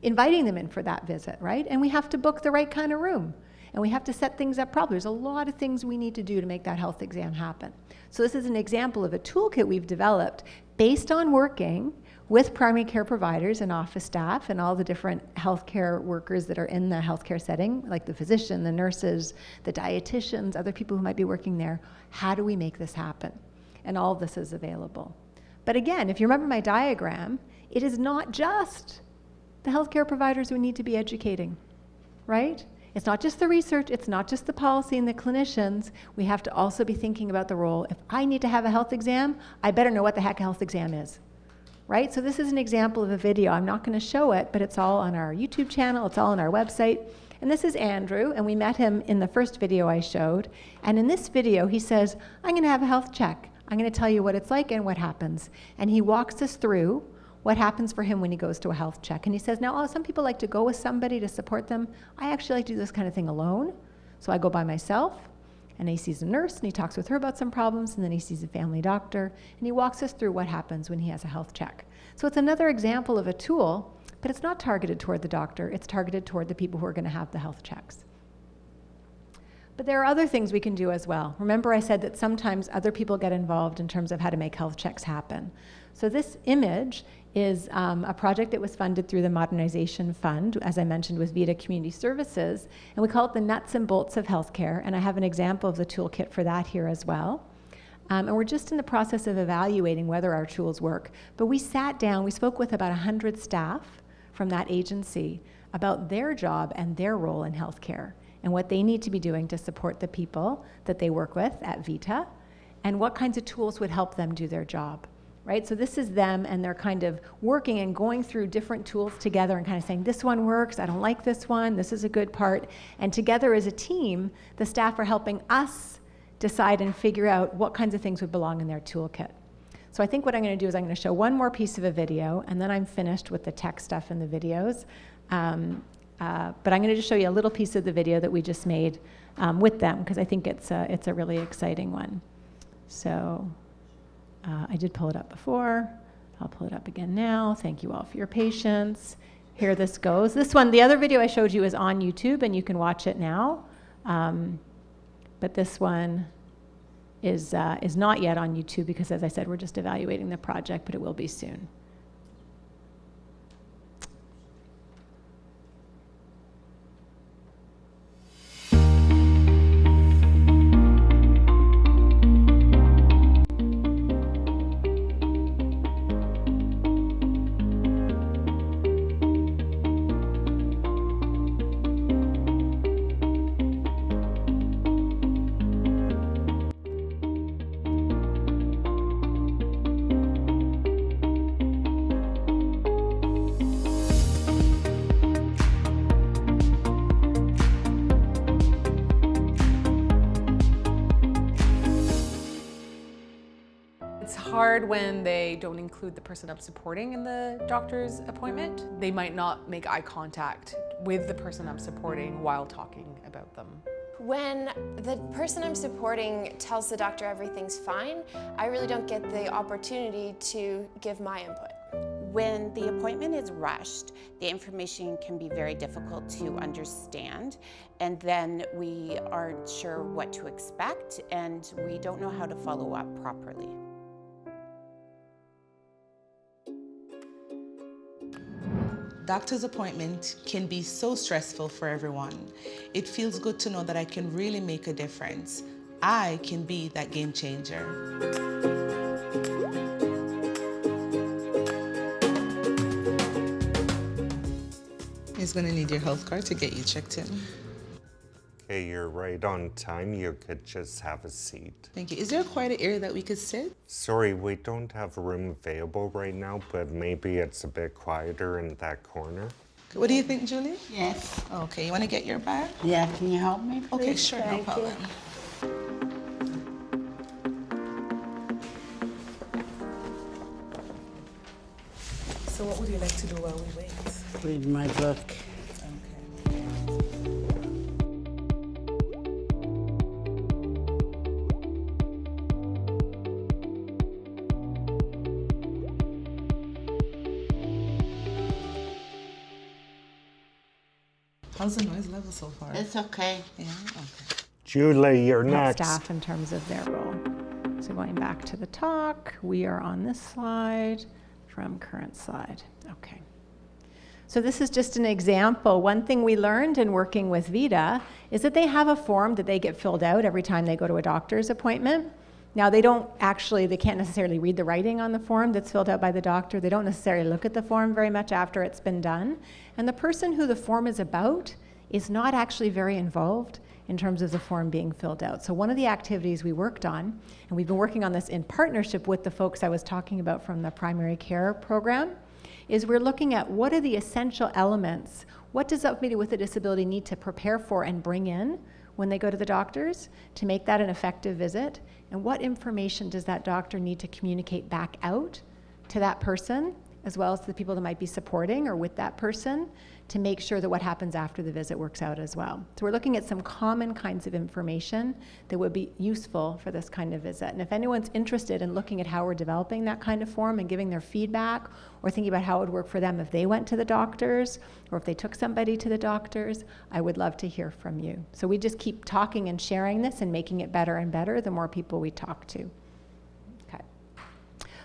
Speaker 12: inviting them in for that visit, right? And we have to book the right kind of room. And we have to set things up properly. There's a lot of things we need to do to make that health exam happen. So this is an example of a toolkit we've developed based on working with primary care providers and office staff and all the different healthcare workers that are in the healthcare setting, like the physician, the nurses, the dietitians, other people who might be working there. How do we make this happen? And all of this is available. But again, if you remember my diagram, it is not just the healthcare providers who need to be educating, right? It's not just the research, it's not just the policy and the clinicians. We have to also be thinking about the role. If I need to have a health exam, I better know what the heck a health exam is, right? So this is an example of a video. I'm not going to show it, but it's all on our YouTube channel, it's all on our website. And this is Andrew, and we met him in the first video I showed. And in this video, he says, I'm going to have a health check. I'm going to tell you what it's like and what happens. And he walks us through what happens for him when he goes to a health check. And he says, now, some people like to go with somebody to support them. I actually like to do this kind of thing alone. So I go by myself, and he sees a nurse, and he talks with her about some problems, and then he sees a family doctor, and he walks us through what happens when he has a health check. So it's another example of a tool, but it's not targeted toward the doctor. It's targeted toward the people who are going to have the health checks.
Speaker 21: But there are other things we can do as well. Remember I said that sometimes other people get involved in terms of how to make health checks happen. So this image is a project that was funded through the Modernization Fund, as I mentioned, with Vida Community Services, and we call it the nuts and bolts of healthcare, and I have an example of the toolkit for that here as well. And we're just in the process of evaluating whether our tools work. But we sat down, we spoke with about 100 staff from that agency about their job and their role in healthcare and what they need to be doing to support the people that they work with at Vita, and what kinds of tools would help them do their job, right? So this is them, and they're kind of working and going through different tools together and kind of saying, this one works, I don't like this one, this is a good part. And together as a team, the staff are helping us decide and figure out what kinds of things would belong in their toolkit. So I think what I'm going to do is I'm going to show one more piece of a video, and then I'm finished with the tech stuff in the videos. But I'm going to just show you a little piece of the video that we just made with them, because I think it's a really exciting one. So I did pull it up before. I'll pull it up again now. Thank you all for your patience. Here this goes. This one, the other video I showed you is on YouTube, and you can watch it now. But this one is not yet on YouTube because, as I said, we're just evaluating the project, but it will be soon.
Speaker 22: It's hard when they don't include the person I'm supporting in the doctor's appointment. They might not make eye contact with the person I'm supporting while talking about them.
Speaker 23: When the person I'm supporting tells the doctor everything's fine, I really don't get the opportunity to give my input.
Speaker 24: When the appointment is rushed, the information can be very difficult to understand, and then we aren't sure what to expect, and we don't know how to follow up properly.
Speaker 25: Doctor's appointment can be so stressful for everyone. It feels good to know that I can really make a difference. I can be that game changer. He's gonna need your health card to get you checked in.
Speaker 26: Okay, you're right on time. You could just have a seat.
Speaker 25: Thank you. Is there a quieter area that we could sit?
Speaker 26: Sorry, we don't have a room available right now, but maybe it's a bit quieter in that corner.
Speaker 25: What do you think, Julie?
Speaker 27: Yes.
Speaker 25: Okay, you wanna get your bag?
Speaker 27: Yeah, can you help me, please?
Speaker 25: Okay, sure,
Speaker 27: Thank
Speaker 25: no problem. So what would you like to do while we wait?
Speaker 27: Read my book.
Speaker 25: How's the noise level so far?
Speaker 27: It's okay.
Speaker 25: Yeah, okay.
Speaker 26: Julie, you're
Speaker 21: Not
Speaker 26: next.
Speaker 21: staff in terms of their role. So going back to the talk, we are on this slide from current slide. Okay. So this is just an example. One thing we learned in working with Vida is that they have a form that they get filled out every time they go to a doctor's appointment. Now they can't necessarily read the writing on the form that's filled out by the doctor. They don't necessarily look at the form very much after it's been done. And the person who the form is about is not actually very involved in terms of the form being filled out. So one of the activities we worked on, and we've been working on this in partnership with the folks I was talking about from the primary care program, is we're looking at what are the essential elements, what does somebody with a disability need to prepare for and bring in when they go to the doctors to make that an effective visit, and what information does that doctor need to communicate back out to that person as well as the people that might be supporting or with that person, to make sure that what happens after the visit works out as well. So we're looking at some common kinds of information that would be useful for this kind of visit. And if anyone's interested in looking at how we're developing that kind of form and giving their feedback, or thinking about how it would work for them if they went to the doctors, or if they took somebody to the doctors, I would love to hear from you. So we just keep talking and sharing this and making it better and better the more people we talk to. Okay.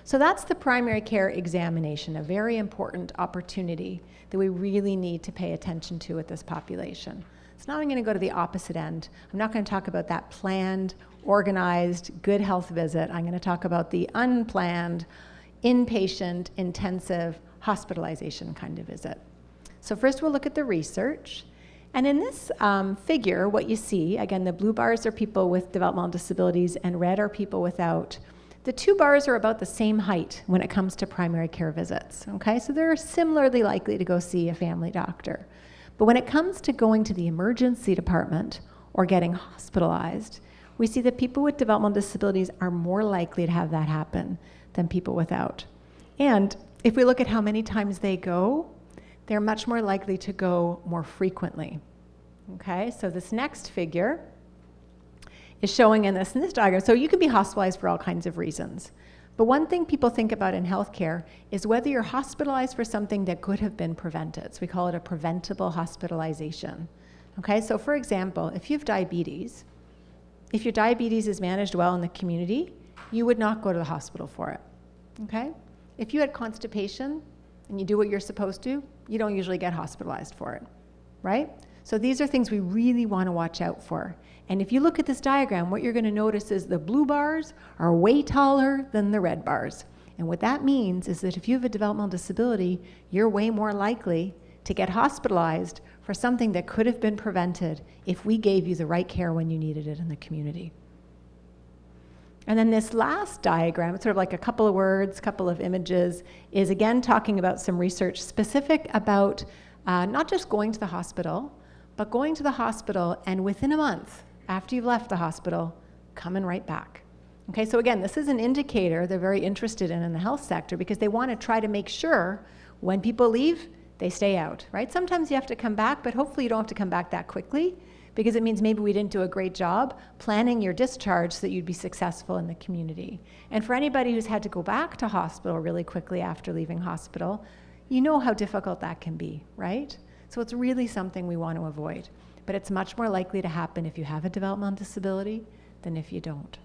Speaker 21: So that's the primary care examination, a very important opportunity that we really need to pay attention to with this population. So now I'm going to go to the opposite end. I'm not going to talk about that planned, organized, good health visit. I'm going to talk about the unplanned, inpatient, intensive, hospitalization kind of visit. So first we'll look at the research. And in this figure, what you see, again, the blue bars are people with developmental disabilities and red are people without. The two bars are about the same height when it comes to primary care visits, okay? So they're similarly likely to go see a family doctor. But when it comes to going to the emergency department or getting hospitalized, we see that people with developmental disabilities are more likely to have that happen than people without. And if we look at how many times they go, they're much more likely to go more frequently, okay? So this next figure is showing in this diagram. So you could be hospitalized for all kinds of reasons. But one thing people think about in healthcare is whether you're hospitalized for something that could have been prevented. So we call it a preventable hospitalization. Okay, so for example, if you have diabetes, if your diabetes is managed well in the community, you would not go to the hospital for it. Okay? If you had constipation and you do what you're supposed to, you don't usually get hospitalized for it, right? So these are things we really want to watch out for. And if you look at this diagram, what you're going to notice is the blue bars are way taller than the red bars. And what that means is that if you have a developmental disability, you're way more likely to get hospitalized for something that could have been prevented if we gave you the right care when you needed it in the community. And then this last diagram, it's sort of like a couple of words, couple of images, is again talking about some research specific about not just going to the hospital, but going to the hospital and within a month after you've left the hospital, coming right back. Okay, so again, this is an indicator they're very interested in the health sector because they want to try to make sure when people leave, they stay out, right? Sometimes you have to come back, but hopefully you don't have to come back that quickly because it means maybe we didn't do a great job planning your discharge so that you'd be successful in the community. And for anybody who's had to go back to hospital really quickly after leaving hospital, you know how difficult that can be, right? So it's really something we want to avoid. But it's much more likely to happen if you have a developmental disability than if you don't.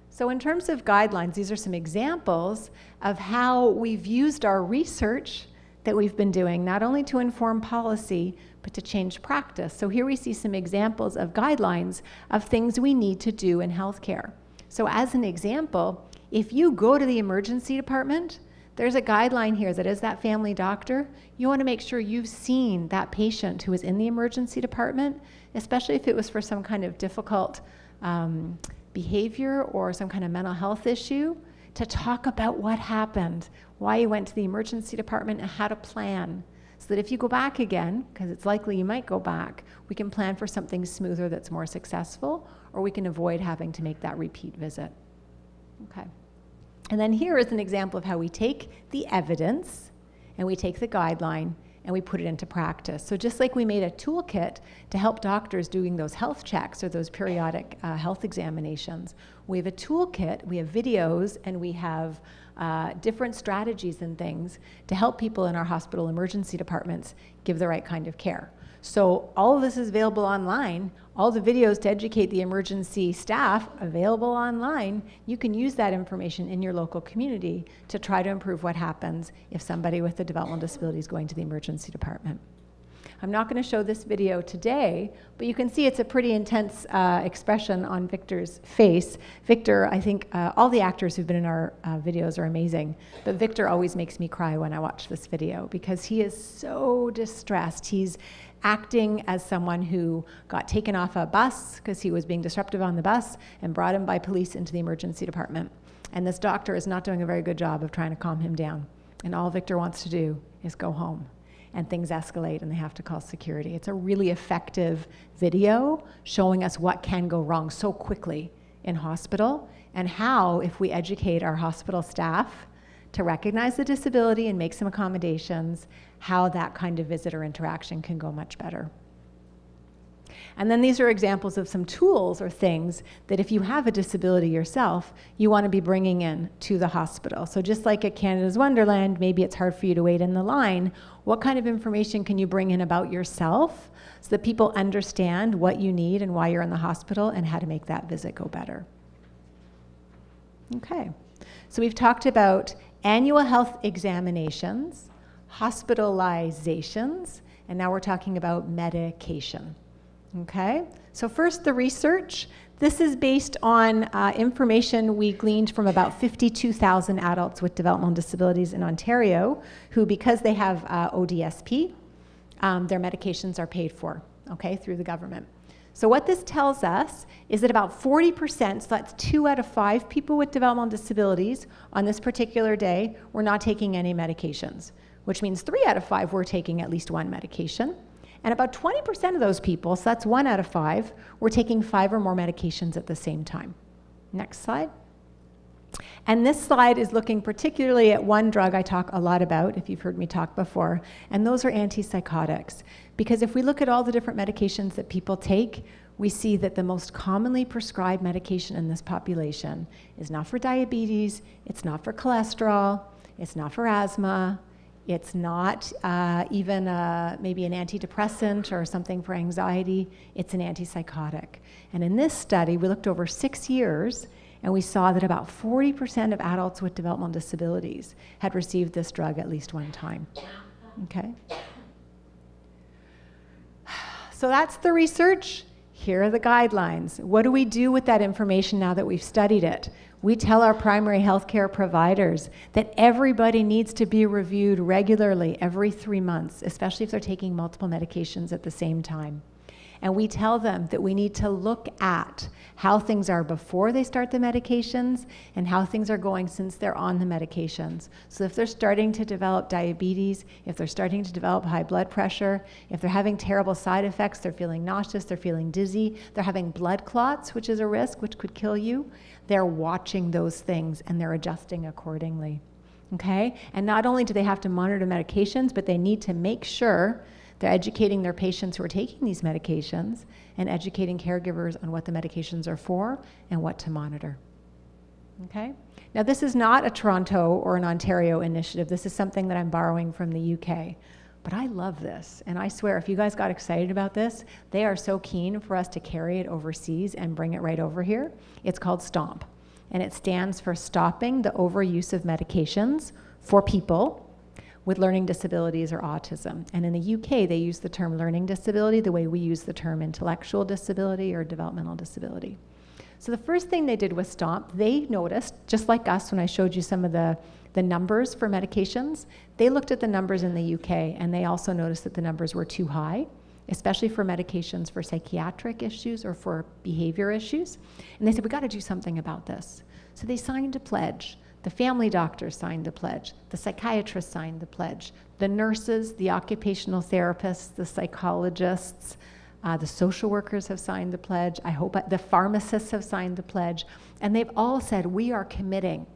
Speaker 21: So in terms of guidelines, these are some examples of how we've used our research that we've been doing, not only to inform policy, but to change practice. So here we see some examples of guidelines of things we need to do in healthcare. So as an example, if you go to the emergency department, there's a guideline here that as that family doctor, you want to make sure you've seen that patient who was in the emergency department, especially if it was for some kind of difficult behavior or some kind of mental health issue, to talk about what happened, why you went to the emergency department, and how to plan. So that if you go back again, because it's likely you might go back, we can plan for something smoother that's more successful, or we can avoid having to make that repeat visit. Okay. And then here is an example of how we take the evidence and we take the guideline and we put it into practice. So just like we made a toolkit to help doctors doing those health checks or those periodic health examinations, we have a toolkit, we have videos, and we have different strategies and things to help people in our hospital emergency departments give the right kind of care. So all of this is available online. All the videos to educate the emergency staff available online. You can use that information in your local community to try to improve what happens if somebody with a developmental disability is going to the emergency department. I'm not going to show this video today, but you can see it's a pretty intense expression on Victor's face. Victor, I think all the actors who've been in our videos are amazing, but Victor always makes me cry when I watch this video because he is so distressed. He's acting as someone who got taken off a bus because he was being disruptive on the bus and brought in by police into the emergency department. And this doctor is not doing a very good job of trying to calm him down. And all Victor wants to do is go home. And things escalate and they have to call security. It's a really effective video showing us what can go wrong so quickly in hospital and how, if we educate our hospital staff to recognize the disability and make some accommodations, how that kind of visit or interaction can go much better. And then these are examples of some tools or things that if you have a disability yourself, you want to be bringing in to the hospital. So just like at Canada's Wonderland, maybe it's hard for you to wait in the line. What kind of information can you bring in about yourself so that people understand what you need and why you're in the hospital and how to make that visit go better? Okay, so we've talked about annual health examinations, hospitalizations, and now we're talking about medication. Okay, so first the research. This is based on information we gleaned from about 52,000 adults with developmental disabilities in Ontario who, because they have ODSP, their medications are paid for, okay, through the government. So what this tells us is that about 40%, so that's 2 out of 5 people with developmental disabilities on this particular day were not taking any medications, which means 3 out of 5 were taking at least one medication. And about 20% of those people, so that's 1 out of 5, were taking 5 or more medications at the same time. Next slide. And this slide is looking particularly at one drug I talk a lot about, if you've heard me talk before, and those are antipsychotics. Because if we look at all the different medications that people take, we see that the most commonly prescribed medication in this population is not for diabetes, it's not for cholesterol, it's not for asthma, it's not even maybe an antidepressant or something for anxiety, it's an antipsychotic. And in this study, we looked over 6 years, and we saw that about 40% of adults with developmental disabilities had received this drug at least one time. Okay? So that's the research. Here are the guidelines. What do we do with that information now that we've studied it? We tell our primary healthcare providers that everybody needs to be reviewed regularly every 3 months, especially if they're taking multiple medications at the same time. And we tell them that we need to look at how things are before they start the medications and how things are going since they're on the medications. So if they're starting to develop diabetes, if they're starting to develop high blood pressure, if they're having terrible side effects, they're feeling nauseous, they're feeling dizzy, they're having blood clots, which is a risk, which could kill you, they're watching those things and they're adjusting accordingly. Okay? And not only do they have to monitor medications, but they need to make sure they're educating their patients who are taking these medications and educating caregivers on what the medications are for and what to monitor. Okay? Now, this is not a Toronto or an Ontario initiative. This is something that I'm borrowing from the UK. But I love this, and I swear if you guys got excited about this, they are so keen for us to carry it overseas and bring it right over here. It's called STOMP, and it stands for Stopping the Overuse of Medications for People with Learning Disabilities or Autism. And in the UK, they use the term learning disability the way we use the term intellectual disability or developmental disability. So the first thing they did with STOMP, they noticed, just like us when I showed you some of the numbers for medications, they looked at the numbers in the UK and they also noticed that the numbers were too high, especially for medications for psychiatric issues or for behavior issues. And they said, we got to do something about this. So they signed a pledge. The family doctors signed the pledge. The psychiatrists signed the pledge. The nurses, the occupational therapists, the psychologists, the social workers have signed the pledge. I hope the pharmacists have signed the pledge. And they've all said, we are committing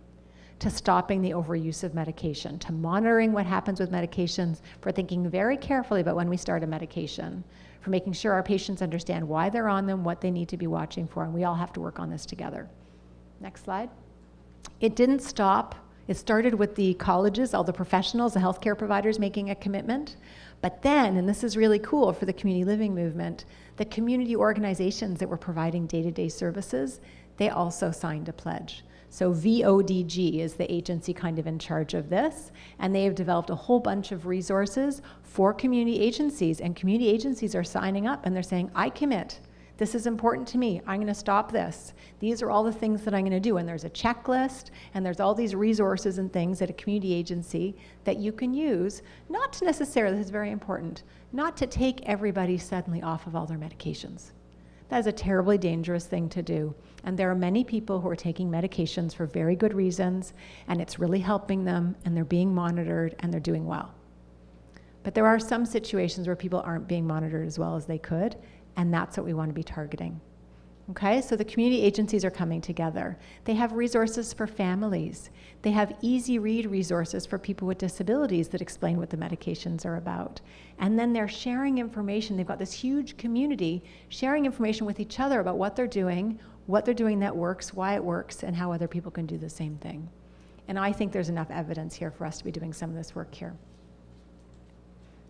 Speaker 21: to stopping the overuse of medication, to monitoring what happens with medications, for thinking very carefully about when we start a medication, for making sure our patients understand why they're on them, what they need to be watching for, and we all have to work on this together. Next slide. It didn't stop. It started with the colleges, all the professionals, the healthcare providers making a commitment. But then, and this is really cool for the community living movement, the community organizations that were providing day-to-day services, they also signed a pledge. So VODG is the agency kind of in charge of this, and they have developed a whole bunch of resources for community agencies, and community agencies are signing up and they're saying, I commit. This is important to me. I'm going to stop this. These are all the things that I'm going to do. And there's a checklist, and there's all these resources and things at a community agency that you can use, not to necessarily, this is very important, not to take everybody suddenly off of all their medications. That is a terribly dangerous thing to do. And there are many people who are taking medications for very good reasons, and it's really helping them, and they're being monitored, and they're doing well. But there are some situations where people aren't being monitored as well as they could, and that's what we want to be targeting. Okay, so the community agencies are coming together. They have resources for families. They have easy read resources for people with disabilities that explain what the medications are about. And then they're sharing information. They've got this huge community sharing information with each other about what they're doing that works, why it works, and how other people can do the same thing. And I think there's enough evidence here for us to be doing some of this work here.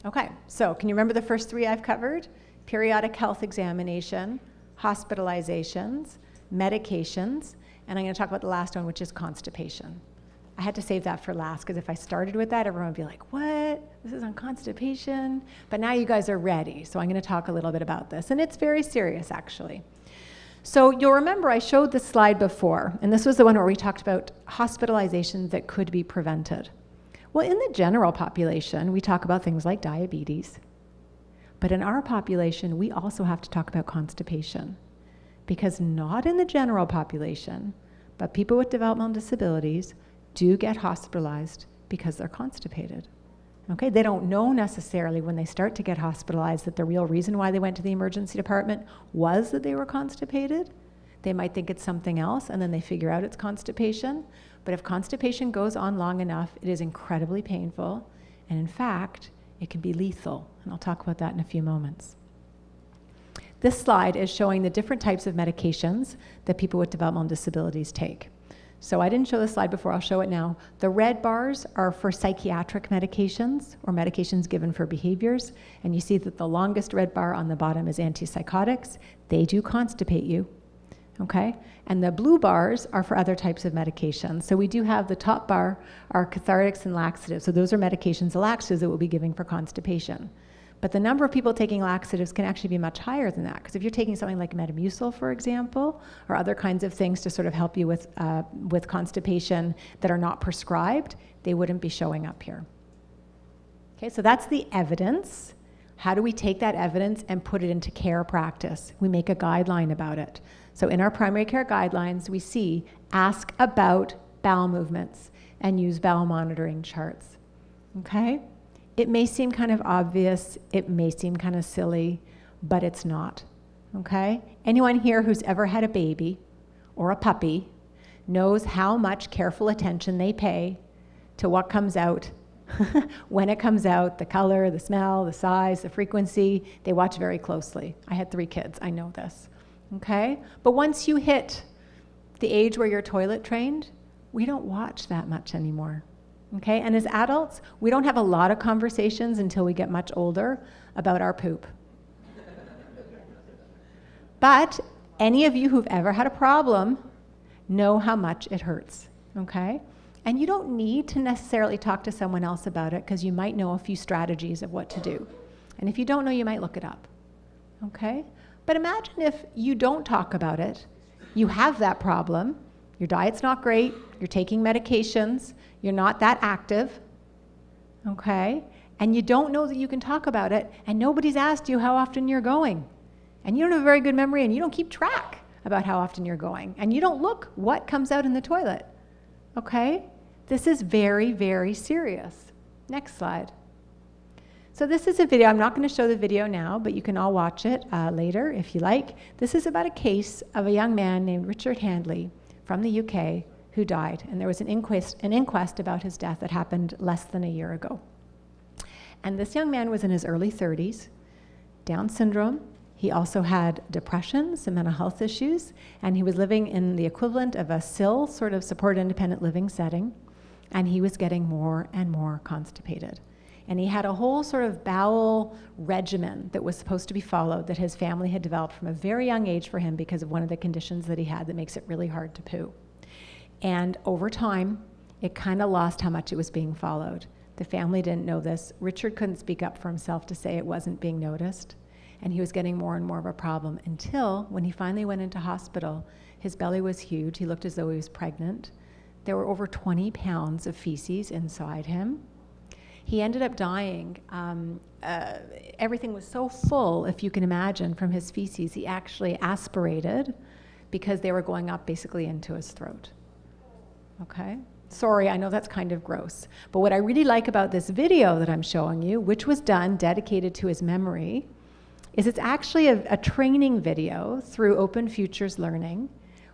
Speaker 21: Okay, so can you remember the first three I've covered? Periodic health examination, hospitalizations, medications, and I'm going to talk about the last one, which is constipation. I had to save that for last because if I started with that, everyone would be like, what? This is on constipation? But now you guys are ready, so I'm going to talk a little bit about this. And it's very serious, actually. So you'll remember I showed this slide before, and this was the one where we talked about hospitalizations that could be prevented. Well, in the general population, we talk about things like diabetes. But in our population, we also have to talk about constipation. Because not in the general population, but people with developmental disabilities do get hospitalized because they're constipated. Okay, they don't know necessarily when they start to get hospitalized that the real reason why they went to the emergency department was that they were constipated. They might think it's something else, and then they figure out it's constipation. But if constipation goes on long enough, it is incredibly painful, and in fact, it can be lethal, and I'll talk about that in a few moments. This slide is showing the different types of medications that people with developmental disabilities take. So I didn't show this slide before, I'll show it now. The red bars are for psychiatric medications or medications given for behaviors, and you see that the longest red bar on the bottom is antipsychotics. They do constipate you, okay? And the blue bars are for other types of medications. So we do have the top bar are cathartics and laxatives. So those are medications, the laxatives that we'll be giving for constipation. But the number of people taking laxatives can actually be much higher than that. Because if you're taking something like Metamucil, for example, or other kinds of things to sort of help you with constipation that are not prescribed, they wouldn't be showing up here. Okay, so that's the evidence. How do we take that evidence and put it into care practice? We make a guideline about it. So in our primary care guidelines, we see ask about bowel movements and use bowel monitoring charts. Okay? It may seem kind of obvious, it may seem kind of silly, but it's not. Okay? Anyone here who's ever had a baby or a puppy knows how much careful attention they pay to what comes out. When it comes out, the color, the smell, the size, the frequency, they watch very closely. I had 3 kids, I know this. Okay? But once you hit the age where you're toilet trained, we don't watch that much anymore. Okay? And as adults, we don't have a lot of conversations until we get much older about our poop. But any of you who've ever had a problem know how much it hurts. Okay? And you don't need to necessarily talk to someone else about it because you might know a few strategies of what to do. And if you don't know, you might look it up. Okay? But imagine if you don't talk about it, you have that problem, your diet's not great, you're taking medications, you're not that active, okay? And you don't know that you can talk about it, and nobody's asked you how often you're going. And you don't have a very good memory, and you don't keep track about how often you're going. And you don't look what comes out in the toilet, okay? This is very, very serious. Next slide. So this is a video. I'm not going to show the video now, but you can all watch it later if you like. This is about a case of a young man named Richard Handley from the UK who died. And there was an inquest about his death that happened less than a year ago. And this young man was in his early 30s, Down syndrome. He also had depression, some mental health issues, and he was living in the equivalent of a SIL, sort of supported independent living setting, and he was getting more and more constipated. And he had a whole sort of bowel regimen that was supposed to be followed that his family had developed from a very young age for him because of one of the conditions that he had that makes it really hard to poo. And over time, it kind of lost how much it was being followed. The family didn't know this. Richard couldn't speak up for himself to say it wasn't being noticed. And he was getting more and more of a problem until when he finally went into hospital, his belly was huge. He looked as though he was pregnant. There were over 20 pounds of feces inside him. He ended up dying. Everything was so full, if you can imagine, from his feces. He actually aspirated because they were going up basically into his throat. Okay? Sorry, I know that's kind of gross. But what I really like about this video that I'm showing you, which was done, dedicated to his memory, is it's actually a training video through Open Futures Learning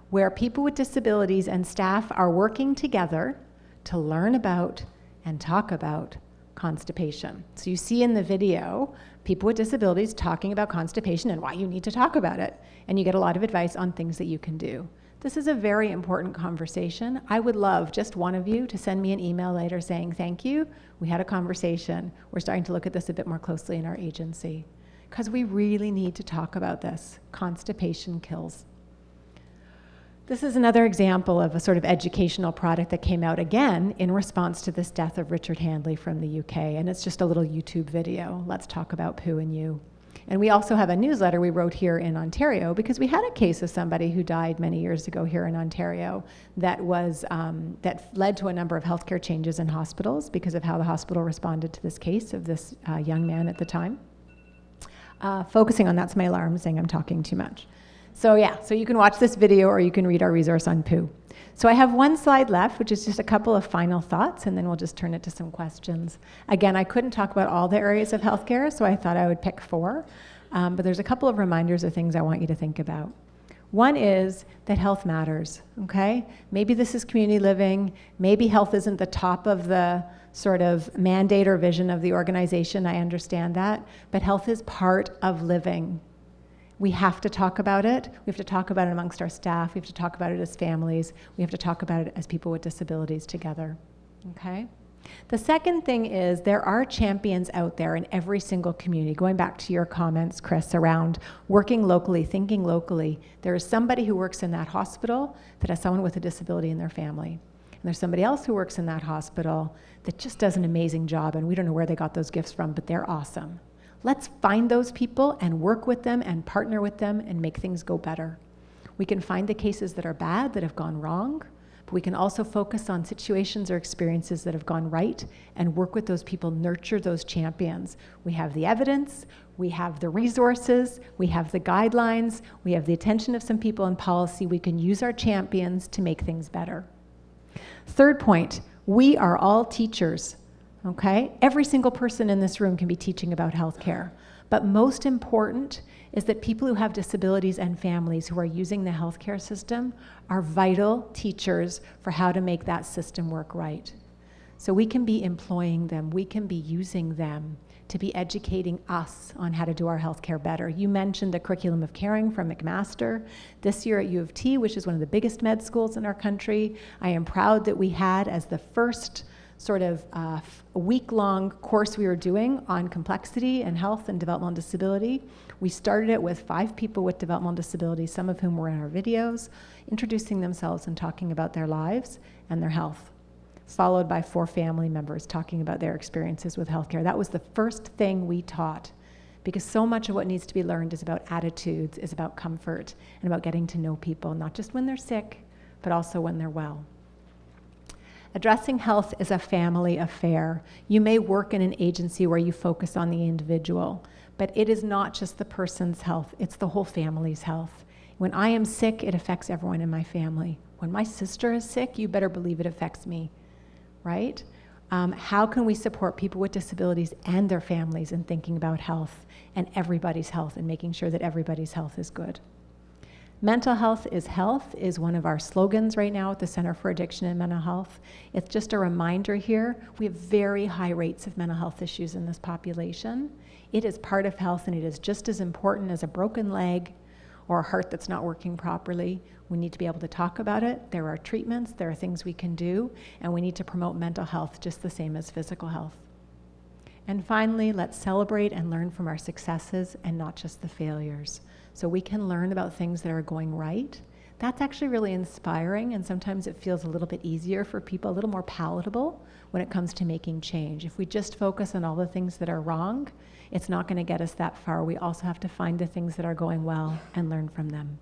Speaker 21: where people with disabilities and staff are working together to learn about and talk about constipation. So you see in the video people with disabilities talking about constipation and why you need to talk about it. And you get a lot of advice on things that you can do. This is a very important conversation. I would love just one of you to send me an email later saying, thank you, we had a conversation. We're starting to look at this a bit more closely in our agency. Because we really need to talk about this. Constipation kills. This is another example of a sort of educational product that came out again in response to this death of Richard Handley from the UK. And it's just a little YouTube video. Let's talk about poo and you. And we also have a newsletter we wrote here in Ontario because we had a case of somebody who died many years ago here in Ontario that was that led to a number of healthcare changes in hospitals because of how the hospital responded to this case of this young man at the time. Focusing on that's my alarm saying I'm talking too much. So yeah, so you can watch this video or you can read our resource on poo. So I have one slide left, which is just a couple of final thoughts, and then we'll just turn it to some questions. Again, I couldn't talk about all the areas of healthcare, so I thought I would pick 4. But there's a couple of reminders of things I want you to think about. One is that health matters, okay? Maybe this is community living. Maybe health isn't the top of the sort of mandate or vision of the organization. I understand that. But health is part of living. We have to talk about it. We have to talk about it amongst our staff. We have to talk about it as families. We have to talk about it as people with disabilities together, okay? The second thing is there are champions out there in every single community. Going back to your comments, Chris, around working locally, thinking locally. There is somebody who works in that hospital that has someone with a disability in their family. And there's somebody else who works in that hospital that just does an amazing job, and we don't know where they got those gifts from, but they're awesome. Let's find those people and work with them and partner with them and make things go better. We can find the cases that are bad, that have gone wrong, but we can also focus on situations or experiences that have gone right and work with those people, nurture those champions. We have the evidence, we have the resources, we have the guidelines, we have the attention of some people in policy. We can use our champions to make things better. Third point, we are all teachers. Okay? Every single person in this room can be teaching about healthcare. But most important is that people who have disabilities and families who are using the healthcare system are vital teachers for how to make that system work right. So we can be employing them, we can be using them to be educating us on how to do our healthcare better. You mentioned the curriculum of caring from McMaster. This year at U of T, which is one of the biggest med schools in our country, I am proud that we had as the first sort of a week-long course we were doing on complexity and health and developmental disability. We started it with 5 people with developmental disabilities, some of whom were in our videos, introducing themselves and talking about their lives and their health, followed by 4 family members talking about their experiences with healthcare. That was the first thing we taught, because so much of what needs to be learned is about attitudes, is about comfort, and about getting to know people, not just when they're sick, but also when they're well. Addressing health is a family affair. You may work in an agency where you focus on the individual, but it is not just the person's health, it's the whole family's health. When I am sick, it affects everyone in my family. When my sister is sick, you better believe it affects me, right? How can we support people with disabilities and their families in thinking about health and everybody's health and making sure that everybody's health is good? Mental health is one of our slogans right now at the Center for Addiction and Mental Health. It's just a reminder here, we have very high rates of mental health issues in this population. It is part of health, and it is just as important as a broken leg or a heart that's not working properly. We need to be able to talk about it. There are treatments, there are things we can do, and we need to promote mental health just the same as physical health. And finally, let's celebrate and learn from our successes and not just the failures. So we can learn about things that are going right. That's actually really inspiring, and sometimes it feels a little bit easier for people, a little more palatable when it comes to making change. If we just focus on all the things that are wrong, it's not going to get us that far. We also have to find the things that are going well and learn from them.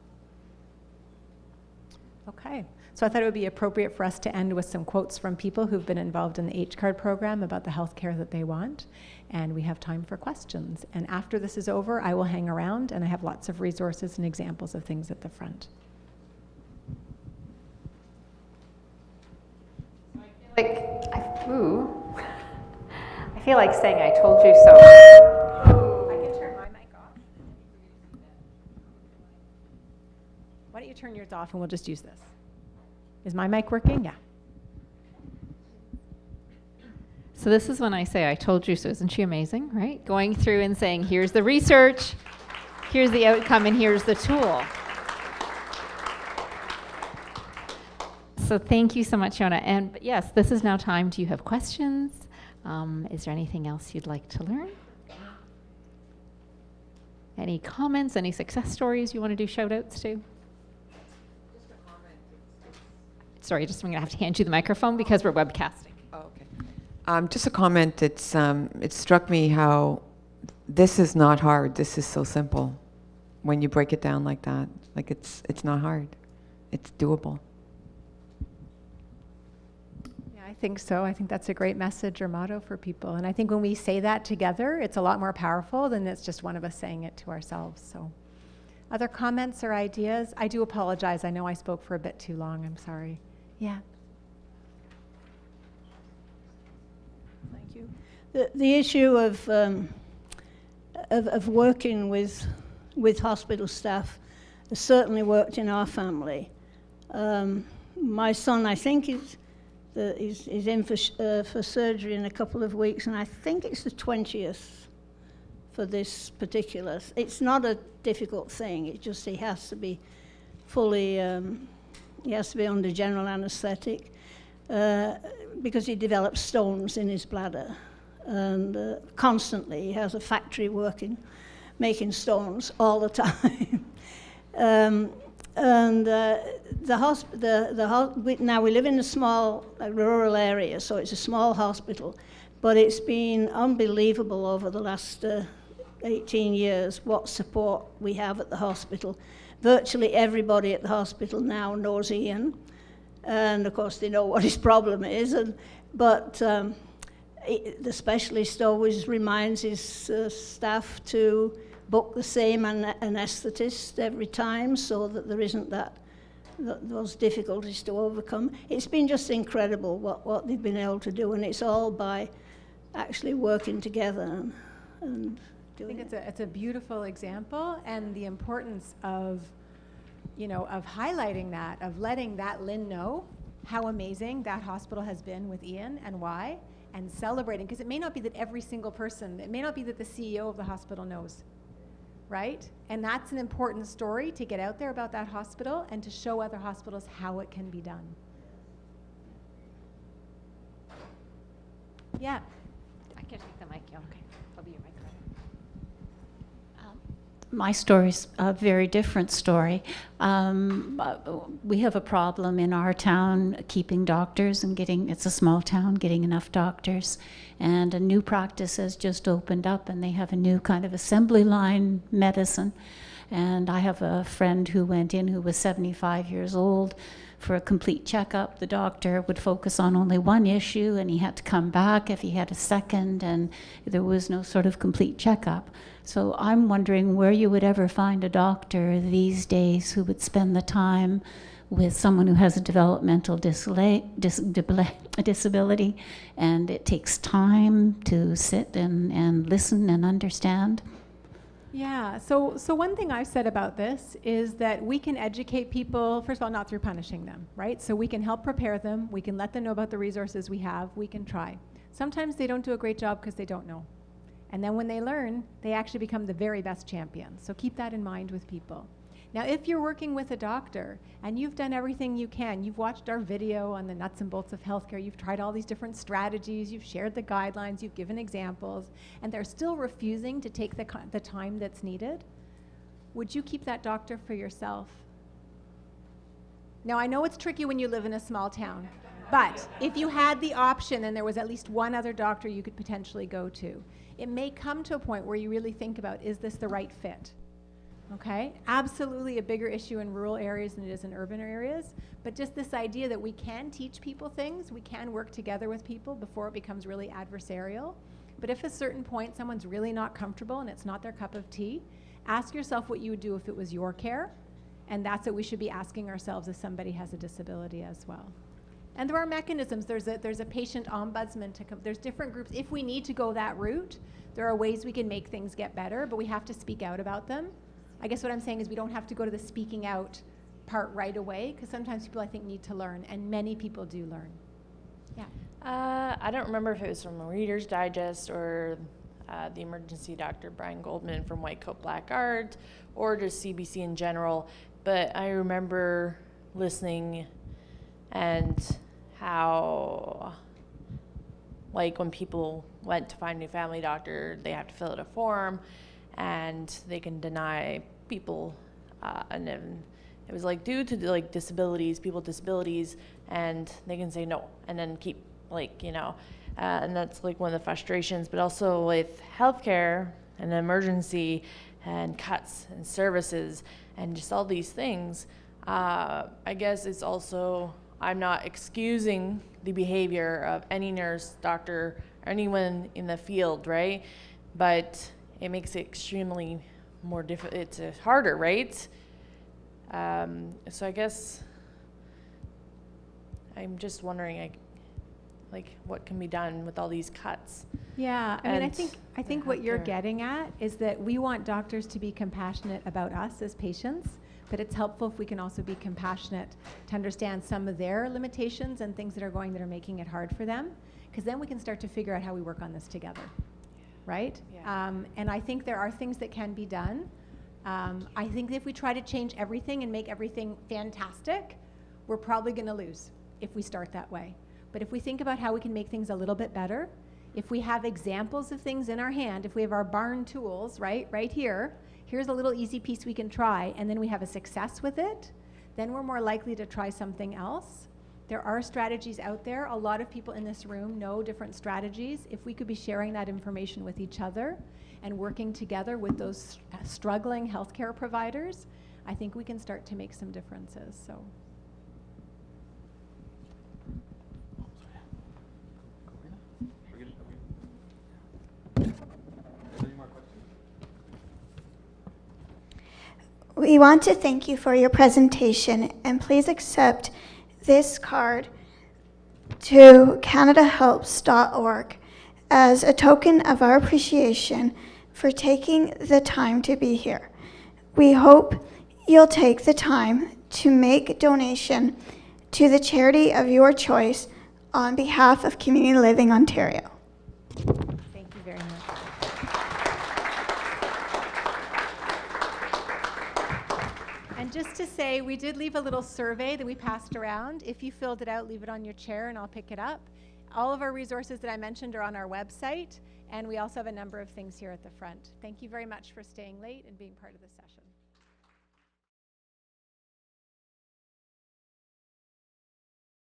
Speaker 21: Okay, so I thought it would be appropriate for us to end with some quotes from people who've been involved in the H-Card program about the healthcare that they want. And we have time for questions. And after this is over, I will hang around, and I have lots of resources and examples of things at the front.
Speaker 3: I feel like saying I told you so.
Speaker 4: I can turn my mic off.
Speaker 21: turn yours off and we'll just use this. Is my mic working? Yeah.
Speaker 3: So this is when I say, I told you so. Isn't she amazing, right? Going through and saying, here's the research, here's the outcome, and here's the tool. So thank you so much, Yona. And yes, this is now time. Do you have questions? Is there anything else you'd like to learn? Any comments, any success stories you want to do shout outs to? Sorry, I'm going to have to hand you the microphone because we're webcasting.
Speaker 1: Oh, okay. Just a comment. It struck me how this is not hard. This is so simple. When you break it down like that, like it's not hard. It's doable.
Speaker 21: Yeah, I think so. I think that's a great message or motto for people. And I think when we say that together, it's a lot more powerful than it's just one of us saying it to ourselves. So, other comments or ideas? I do apologize. I know I spoke for a bit too long. I'm sorry. Yeah.
Speaker 2: Thank you. The issue of working with hospital staff has certainly worked in our family. My son, I think, is in for surgery in a couple of weeks, and I think it's the 20th for this particular. It's not a difficult thing. It's just he has to be fully. He has to be under general anaesthetic because he develops stones in his bladder, and constantly he has a factory working, making stones all the time. Now we live in a small rural area, so it's a small hospital, but it's been unbelievable over the last 18 years what support we have at the hospital. Virtually everybody at the hospital now knows Ian, and of course they know what his problem is, but the specialist always reminds his staff to book the same anaesthetist every time so that there isn't those difficulties to overcome. It's been just incredible what they've been able to do, and it's all by actually working together and doing it.
Speaker 21: It's a beautiful example, and the importance of, of highlighting that, of letting that Lynn know how amazing that hospital has been with Ian and why, and celebrating, because it may not be that every single person, it may not be that the CEO of the hospital knows, right? And that's an important story to get out there about that hospital and to show other hospitals how it can be done. Yeah.
Speaker 3: I can take the mic, yeah. Okay. I'll be your microphone.
Speaker 27: My story's a very different story. We have a problem in our town keeping doctors and it's a small town, getting enough doctors. And a new practice has just opened up, and they have a new kind of assembly line medicine. And I have a friend who went in who was 75 years old for a complete checkup. The doctor would focus on only one issue, and he had to come back if he had a second, and there was no sort of complete checkup. So I'm wondering where you would ever find a doctor these days who would spend the time with someone who has a developmental disability, and it takes time to sit and listen and understand.
Speaker 21: Yeah, so one thing I've said about this is that we can educate people, first of all, not through punishing them, right? So we can help prepare them, we can let them know about the resources we have, we can try. Sometimes they don't do a great job because they don't know. And then when they learn, they actually become the very best champions. So keep that in mind with people. Now, if you're working with a doctor and you've done everything you can, you've watched our video on the nuts and bolts of healthcare, you've tried all these different strategies, you've shared the guidelines, you've given examples, and they're still refusing to take the time that's needed, would you keep that doctor for yourself? Now, I know it's tricky when you live in a small town, but if you had the option and there was at least one other doctor you could potentially go to, it may come to a point where you really think about, is this the right fit? Okay, absolutely a bigger issue in rural areas than it is in urban areas, but just this idea that we can teach people things, we can work together with people before it becomes really adversarial. But if at a certain point someone's really not comfortable and it's not their cup of tea, ask yourself what you would do if it was your care, and that's what we should be asking ourselves if somebody has a disability as well. And there are mechanisms. There's a patient ombudsman to come. There's different groups. If we need to go that route, there are ways we can make things get better, but we have to speak out about them. I guess what I'm saying is we don't have to go to the speaking out part right away, because sometimes people, I think, need to learn, and many people do learn. Yeah.
Speaker 5: I don't remember if it was from Reader's Digest or the emergency doctor Brian Goldman from White Coat Black Art, or just CBC in general, but I remember listening and how, like, when people went to find a new family doctor, they have to fill out a form and they can deny people, and then it was like due to like disabilities, people with disabilities, and they can say no and then keep, like, you know, and that's like one of the frustrations. But also with healthcare and emergency and cuts and services and just all these things, I guess it's also, I'm not excusing the behavior of any nurse, doctor, or anyone in the field, right? But it makes it extremely more difficult. It's harder, right? So I guess I'm just wondering, like what can be done with all these cuts?
Speaker 21: Yeah, I mean, I think what you're getting at is that we want doctors to be compassionate about us as patients, but it's helpful if we can also be compassionate to understand some of their limitations and things that are making it hard for them, because then we can start to figure out how we work on this together, right? Yeah. And I think there are things that can be done. I think if we try to change everything and make everything fantastic, we're probably going to lose if we start that way. But if we think about how we can make things a little bit better, if we have examples of things in our hand, if we have our barn tools, right here, here's a little easy piece we can try, and then we have a success with it, then we're more likely to try something else. There are strategies out there. A lot of people in this room know different strategies. If we could be sharing that information with each other and working together with those struggling healthcare providers, I think we can start to make some differences. So.
Speaker 6: We want to thank you for your presentation, and please accept this card to CanadaHelps.org as a token of our appreciation for taking the time to be here. We hope you'll take the time to make a donation to the charity of your choice on behalf of Community Living Ontario.
Speaker 21: Thank you very much. And just to say, we did leave a little survey that we passed around. If you filled it out, leave it on your chair and I'll pick it up. All of our resources that I mentioned are on our website, and we also have a number of things here at the front. Thank you very much for staying late and being part of the session.